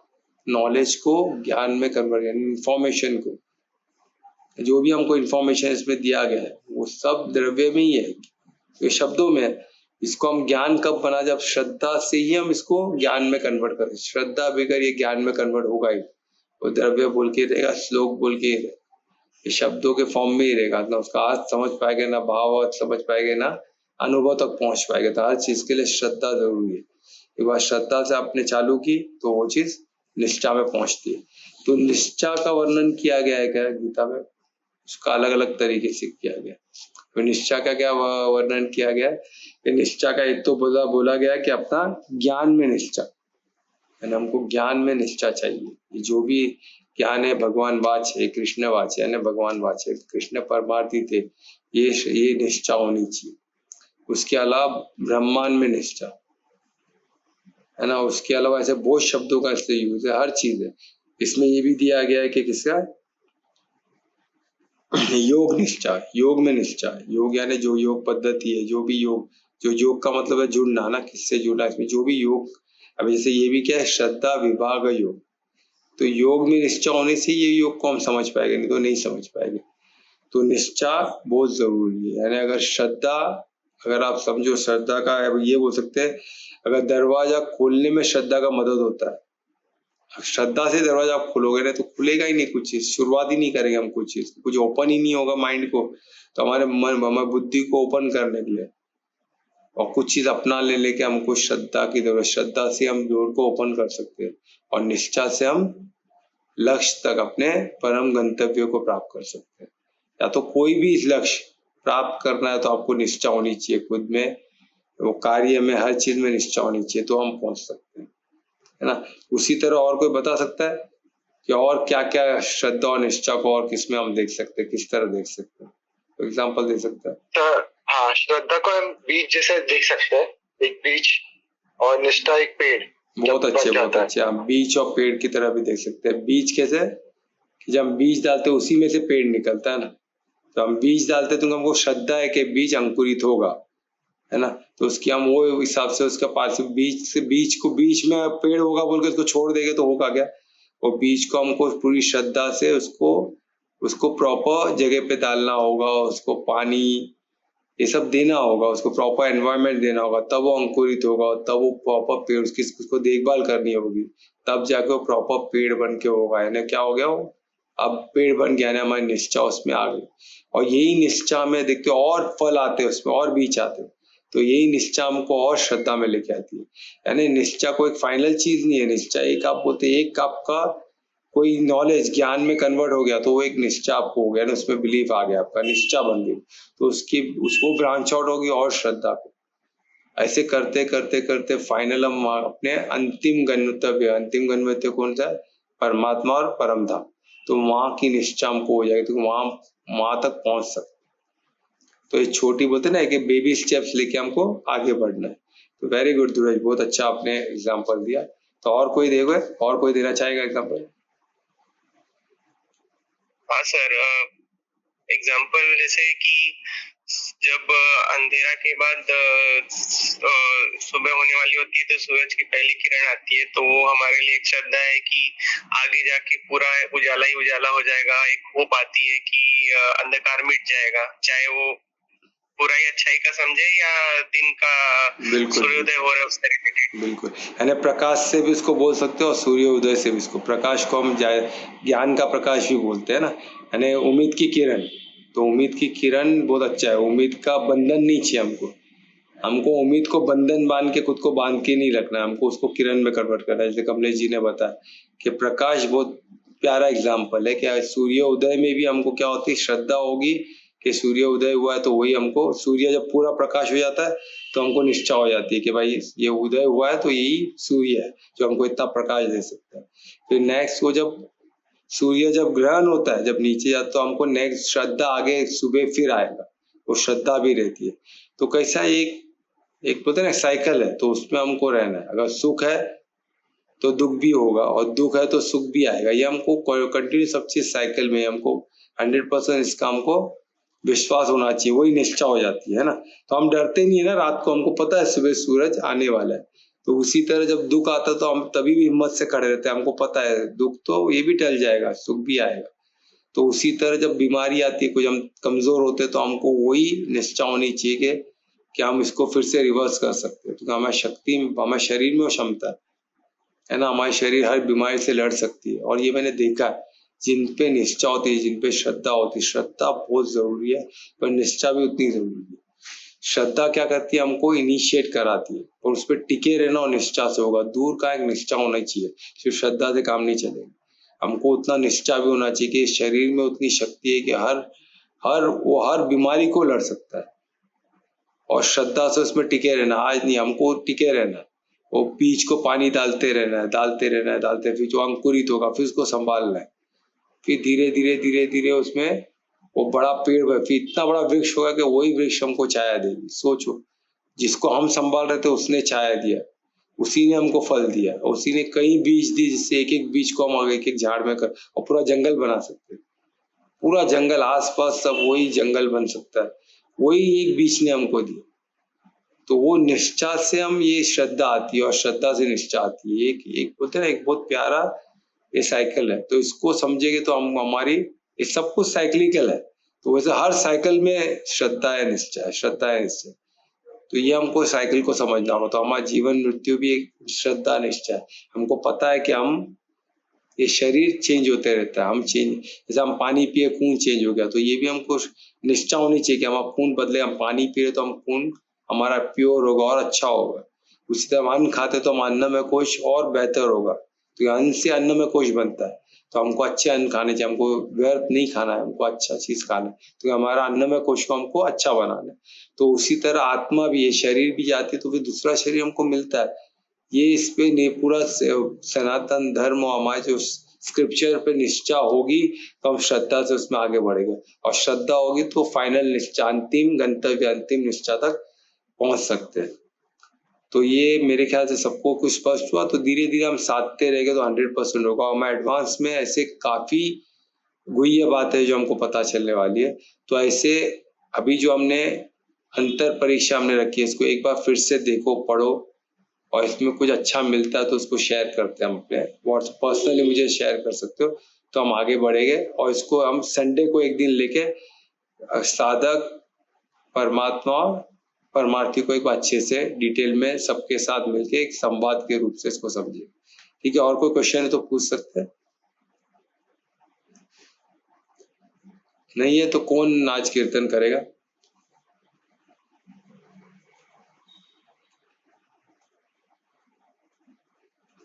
नॉलेज को ज्ञान में कन्वर्ट, इंफॉर्मेशन को, जो भी हमको इंफॉर्मेशन इसमें दिया गया है वो सब द्रव्य में ही है, ये शब्दों में है। इसको हम ज्ञान कब बना, जब श्रद्धा से ही हम इसको ज्ञान में कन्वर्ट करें। श्रद्धा बगैर ये ज्ञान में कन्वर्ट होगा ही, वो द्रव्य बोल के रहेगा, श्लोक बोल के रहेगा, ये शब्दों के फॉर्म में ही रहेगा, ना उसका अर्थ समझ पाएगा, ना भाव समझ पाएगा, ना अनुभव तक पहुंच पाएगा। तो हर चीज के लिए श्रद्धा जरूरी है। एक बार श्रद्धा से आपने चालू की तो वो चीज निष्ठा में पहुंचती है। तो निष्ठा का वर्णन किया गया है क्या गीता में, उसका अलग अलग तरीके से किया गया। तो निष्ठा का क्या वर्णन किया गया है, निष्ठा का एक तो बोला गया कि अपना ज्ञान में निष्ठा, हमको ज्ञान में निष्ठा चाहिए। जो भी ज्ञान है भगवान वाच है, कृष्ण वाच है, भगवान वाच है, कृष्ण परमार्थी थे, ये निष्ठा होनी चाहिए। उसके अलावा ब्रह्मांड में निष्ठा है ना, उसके अलावा ऐसे बहुत शब्दों का इसलिए यूज है, हर चीज है इसमें। ये भी दिया गया है कि किसका योग निष्ठा, योग में निष्ठा, योग यानी जो योग पद्धति है, जो भी योग, जो योग का मतलब है जुड़ना ना, किससे जुड़ना, इसमें जो भी योग, अब जैसे ये भी क्या है, श्रद्धा विभाग योग, तो योग में निष्ठा होने से ये योग को हम समझ पाएंगे, नहीं तो नहीं समझ पाएंगे। तो निष्ठा बहुत जरूरी है, यानी अगर श्रद्धा, अगर आप समझो श्रद्धा का ये बोल सकते हैं, अगर दरवाजा खोलने में श्रद्धा का मदद होता है, श्रद्धा से दरवाजा आप खोलोगे ना तो खुलेगा ही नहीं कुछ चीज, शुरुआत ही नहीं करेंगे हम कुछ चीज, कुछ ओपन ही नहीं होगा माइंड को, तो हमारे मन, हमारी बुद्धि को ओपन करने के लिए और कुछ चीज अपना लेके हमको श्रद्धा की जरूरत, श्रद्धा से हम डोर को ओपन कर सकते हैं और निष्ठा से हम लक्ष्य तक, अपने परम गंतव्य को प्राप्त कर सकते हैं। या तो कोई भी लक्ष्य प्राप्त करना है तो आपको निष्ठा होनी चाहिए खुद में, वो कार्य में, हर चीज में निष्ठा होनी चाहिए, तो हम पहुंच सकते हैं, है ना। उसी तरह और कोई बता सकता है कि और क्या क्या श्रद्धा और निष्ठा को और किसमें हम देख सकते हैं, किस तरह देख सकते हैं, तो एग्जाम्पल दे सकता है? तो हाँ, श्रद्धा को हम बीज जैसे देख सकते हैं, एक बीज, और निष्ठा एक पेड़। बहुत अच्छे, बहुत अच्छे। हम बीज और पेड़ की तरह भी देख सकते हैं। बीज कैसे, कि जब हम बीज डालते हैं उसी में से पेड़ निकलता है ना, तो हम बीज डालते तो हमको श्रद्धा है कि बीज अंकुरित होगा, है ना, तो उसकी हम वो हिसाब से उसका पास बीज से, बीज को बीच में पेड़ होगा बोल के उसको छोड़ देंगे तो होगा क्या, वो बीज को हमको पूरी श्रद्धा से उसको प्रॉपर जगह पे डालना होगा, उसको पानी ये सब देना होगा, उसको प्रॉपर एनवायरनमेंट देना होगा, तब वो अंकुरित होगा, तब वो प्रॉपर पेड़, उसको देखभाल करनी होगी, तब जाके वो प्रॉपर पेड़ बन के होगा, है ना। क्या हो गया वो, अब पेड़ बन गया ना, हमारी निष्ठा उसमें आ गई, और यही निष्ठा में देखते और फल आते हैं उसमें, और बीज आते हैं, तो यही निष्ठा हमको और श्रद्धा में लेके आती है। यानी निष्ठा को एक फाइनल चीज नहीं है, निष्ठा एक आप बोलते, एक आपका कोई नॉलेज ज्ञान में कन्वर्ट हो गया तो वो एक निष्ठा आपको हो गया ना, उसमें बिलीफ आ गया, आपका निष्ठा बन गई, तो उसको ब्रांच आउट होगी और श्रद्धा को, ऐसे करते करते करते फाइनल हम अपने अंतिम गंतव्य कौन सा है, परमात्मा और परम धाम, तो वहां की निष्ठा हमको हो जाएगी, तो वहां तक पहुंच सकते। तो ये छोटी बोलते ना कि बेबी स्टेप्स लेके हमको आगे बढ़ना है। तो वेरी गुड धीरज, बहुत अच्छा आपने एग्जाम्पल दिया। तो और कोई देगा, और कोई देना चाहेगा एग्जाम्पल? हाँ सर, एग्जाम्पल जैसे कि जब अंधेरा के बाद सुबह होने वाली होती है तो सूरज की पहली किरण आती है, तो वो हमारे लिए एक श्रद्धा है कि आगे जाके पूरा उजाला ही उजाला हो जाएगा। एक होप आती है कि अंधकार मिट जाएगा, चाहे वो बुराई अच्छाई का समझे या दिन का सूर्योदय हो रहा है उससे रिलेटेड। बिल्कुल, यानी प्रकाश से भी इसको बोल सकते हो और सूर्योदय से भी इसको, प्रकाश को हम ज्ञान का प्रकाश भी बोलते हैं ना, यानी उम्मीद की किरण। तो उम्मीद की किरण बहुत अच्छा है, उम्मीद का बंधन नहीं चाहिए हमको उम्मीद को बंधन बांध के खुद को बांध के नहीं रखना, हमको उसको किरण में कन्वर्ट करना है। जैसे कमलेश जी ने बताया कि प्रकाश बहुत प्यारा एग्जाम्पल है कि सूर्योदय में भी हमको क्या होती है, श्रद्धा होगी कि सूर्य उदय हुआ है, तो वही हमको, सूर्य जब पूरा प्रकाश हो जाता है तो हमको निष्ठा हो जाती है कि भाई ये उदय हुआ है तो यही सूर्य है जो हमको इतना प्रकाश दे सकता है। फिर नेक्स्ट वो जब सूर्य जब ग्रहण होता है, जब नीचे जाता, तो हमको नेक्स्ट श्रद्धा आगे सुबह फिर आएगा, वो श्रद्धा भी रहती है। तो कैसा एक बोलते हैं ना साइकिल है, तो उसमें हमको रहना है। अगर सुख है तो दुख भी होगा और दुख है तो सुख भी आएगा। ये हमको कंटिन्यू सब चीज साइकिल में हमको 100% इसका हमको विश्वास होना चाहिए, वही निष्ठा हो जाती है ना। तो हम डरते नहीं है ना रात को, हमको पता है सुबह सूरज आने वाला है। तो उसी तरह जब दुख आता है तो हम तभी भी हिम्मत से खड़े रहते हैं, हमको पता है दुख तो ये भी टल जाएगा, सुख भी आएगा। तो उसी तरह जब बीमारी आती है, कुछ हम कमजोर होते हैं, तो हमको वही निष्ठा होनी चाहिए कि हम इसको फिर से रिवर्स कर सकते हैं। तो हमारी शक्ति, हमारे शरीर में वो क्षमता है ना, हमारी शरीर हर बीमारी से लड़ सकती है। और ये मैंने देखा है, जिन पे निष्ठा होती है, जिन पे श्रद्धा होती है, श्रद्धा बहुत जरूरी है पर निष्ठा भी उतनी जरूरी है। श्रद्धा क्या करती है, हमको इनिशिएट कराती है और उस पर टिके रहना और निष्ठा से होगा। दूर का एक निष्ठा होना चाहिए, सिर्फ श्रद्धा से काम नहीं चलेगा। हमको उतना निष्ठा भी होना चाहिए कि शरीर में उतनी शक्ति है कि हर बीमारी को लड़ सकता है। और श्रद्धा से उसमें टिके रहना, आज नहीं, हमको टिके रहना है। वो बीज को पानी डालते रहना है, फिर जो अंकुरित होगा फिर उसको संभालना है, फिर धीरे धीरे उसमें वो बड़ा पेड़ है, फिर इतना बड़ा वृक्ष होगा कि वही वृक्ष हमको छाया देगी। सोचो, जिसको हम संभाल रहे थे उसने छाया दिया, उसी ने हमको फल दिया, उसी ने कई बीज दी, जिससे एक एक बीज को हम एक एक झाड़ में कर और पूरा जंगल बना सकते हैं। पूरा जंगल आसपास सब वही जंगल बन सकता है, वही एक बीज ने हमको दिया। तो वो निष्ठा से हम, ये श्रद्धा आती है और श्रद्धा से निष्ठा आती है। एक बोलते हैं ना, एक बहुत प्यारा ये साइकिल है। तो इसको समझेंगे तो हम हमारी, ये सब कुछ साइक्लिकल है। तो वैसे हर साइकिल में श्रद्धा है, निश्चय, श्रद्धा है निश्चय। तो ये हमको साइकिल को समझना होगा। तो हमारा जीवन मृत्यु भी एक श्रद्धा निश्चय है। हमको पता है कि हम, ये शरीर चेंज होते रहता है, हम चेंज, जैसे हम पानी पिए खून चेंज हो गया, तो ये भी हमको निष्ठा होनी चाहिए कि हमारा खून बदले। हम पानी पी रहे तो हम खून हमारा प्योर होगा और अच्छा होगा। उसी तरह हम अन्न खाते तो हम अन्न में कोश और बेहतर होगा। तो अन्न से अन्न में कोश बनता है, तो हमको अच्छे अन्न खाने चाहिए, हमको व्यर्थ नहीं खाना है, हमको अच्छा चीज खाना है। तो हमारा अन्न में कोश को हमको अच्छा बनाना है। तो उसी तरह आत्मा भी, ये शरीर भी जाती है तो फिर दूसरा शरीर हमको मिलता है। ये इस पे नहीं, पूरा सनातन धर्म और हमारे जो स्क्रिप्चर पे निष्ठा होगी तो हम श्रद्धा से उसमें आगे बढ़ेंगे, और श्रद्धा होगी तो फाइनल निष्ठा, अंतिम गंतव्य, अंतिम निष्ठा तक पहुंच सकते हैं। तो ये मेरे ख्याल से सबको कुछ स्पष्ट हुआ। तो धीरे धीरे हम साधते रहेंगे तो 100% होगा। और मैं एडवांस में ऐसे काफी गुह्य बात है जो हमको पता चलने वाली है। तो ऐसे अभी जो हमने अंतर परीक्षा हमने रखी है, इसको एक बार फिर से देखो, पढ़ो, और इसमें कुछ अच्छा मिलता है तो उसको शेयर करते हैं। हम अपने व्हाट्सएप पर्सनली मुझे शेयर कर सकते हो, तो हम आगे बढ़ेंगे। और इसको हम संडे को एक दिन लेके साधक, परमात्मा, परमार्थी को एक बार अच्छे से डिटेल में सबके साथ मिलके एक संवाद के रूप से इसको समझिए। ठीक है, और कोई क्वेश्चन है तो पूछ सकते हैं। नहीं है तो कौन नाच कीर्तन करेगा?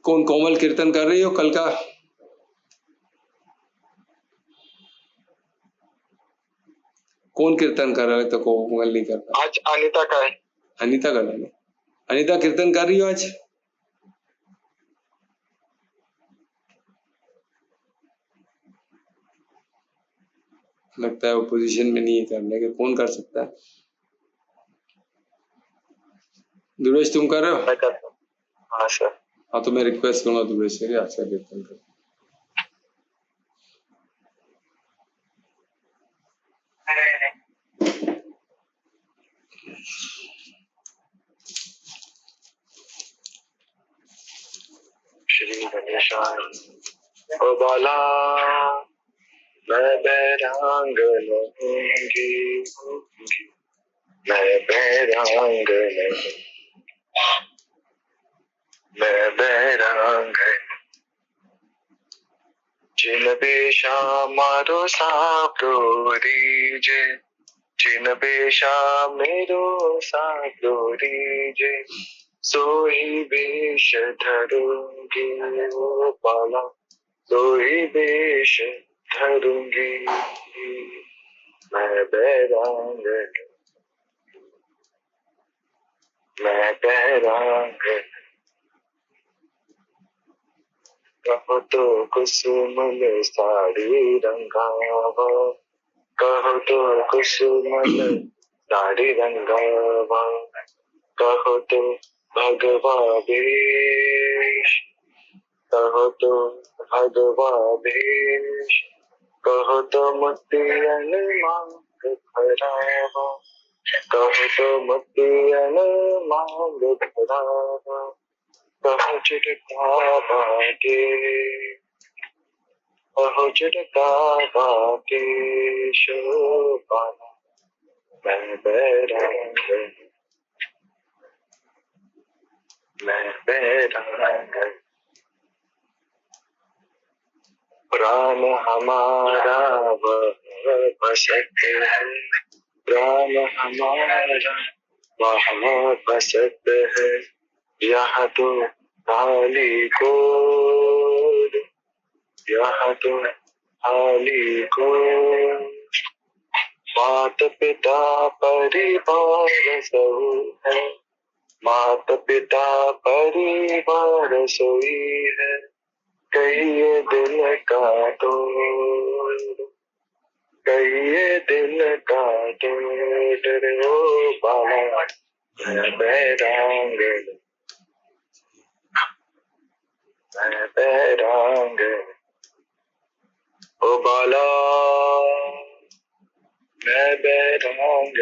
कौन? कोमल कीर्तन कर रही हो कल का? कौन कीर्तन कर रहा है? तो कोमल नहीं कर रहा। आज अनीता का है। अनीता कर रही है। अनीता कीर्तन कर रही हो आज? लगता है वो पोजीशन में नहीं है करने के। कौन कर सकता है? दुर्वेश तुम कर रहे हो? मैं करता हूँ। हाँ सर। हाँ, तो मैं रिक्वेस्ट करूंगा दुर्वेश से अच्छा कीर्तन कर। श्री गणेशाय। ओ बाला, मैं बैरांग नहीं होंगी, मैं बैरांग नहीं, मैं बैरांग। जिन बेशा मारो साप्रो रीजे, जिन बेशा मेरो साप्रो रीजे, सोही बेश धरूंगी ओ बाला, सोही बेश धरूंगी, मैं बैरांग, मैं बैरांग। कहो तो कुसुमल साड़ी रंगावा, कहो तो कुसुमल साड़ी रंगावा, कहो तो भगवादेश, कहो तो भगवादेश, कहो तो मुक्तियन मांग भरावा, कहो तो मुक्तियन मांग भरावा, कहो चिटका बाटे, कहो चिटका बाटे शोभाना, मैं बैरांग, मैं बैरांग, प्राण हमारा बसत है, प्राण हमारा वहाँ बसत है, यहाँ तो खाली गोद, यहाँ तो खाली गोद, मात पिता परिवार सब है, मात पिता परिवार सोई है, कहिए दिल का तोड़, कहिए दिल का तोड़ रे ओ बाला, मैं बैरांग, मैं बैरांग, ओ बाला मैं बैरांग,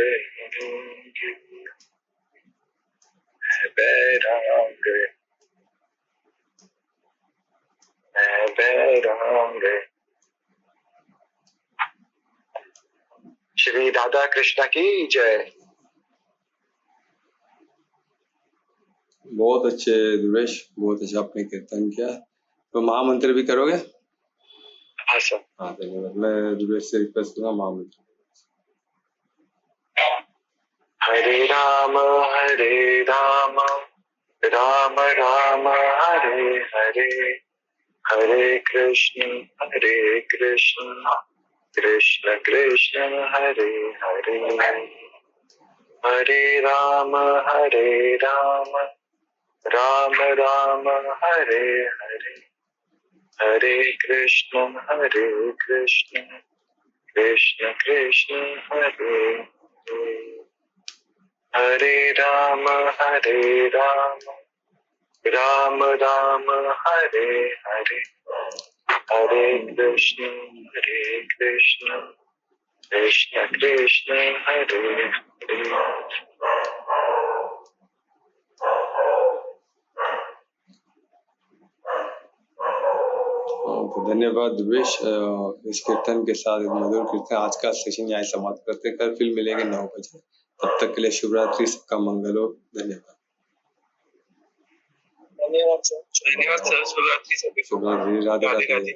मैं बैरांग, मैं बैरांग। श्री राधा कृष्ण की जय। बहुत अच्छे दुर्वेश, बहुत अच्छा आपने कीर्तन किया। तो महामंत्र भी करोगे? हाँ सर। हाँ धन्यवाद। मैं दुर्वेश से रिक्वेस्ट करूंगा महामंत्र। हरे राम राम राम हरे हरे, हरे कृष्ण कृष्ण कृष्ण हरे हरे, हरे राम राम राम हरे हरे, हरे कृष्ण कृष्ण कृष्ण हरे हरे, हरे राम राम राम हरे हरे, हरे कृष्ण कृष्ण कृष्ण हरे हरे। तो धन्यवाद दुर्वेश। इस कीर्तन के साथ एक मधुर कीर्तन आज का सेशन यहाँ समाप्त करते हैं। कल फिर मिलेंगे 9 बजे। तब तक के लिए शुभ रात्रि, सबका मंगल हो। धन्यवाद। धन्यवाद सर, शुभ रात्रि सभी को। शुभ रात्रि, राधे राधे।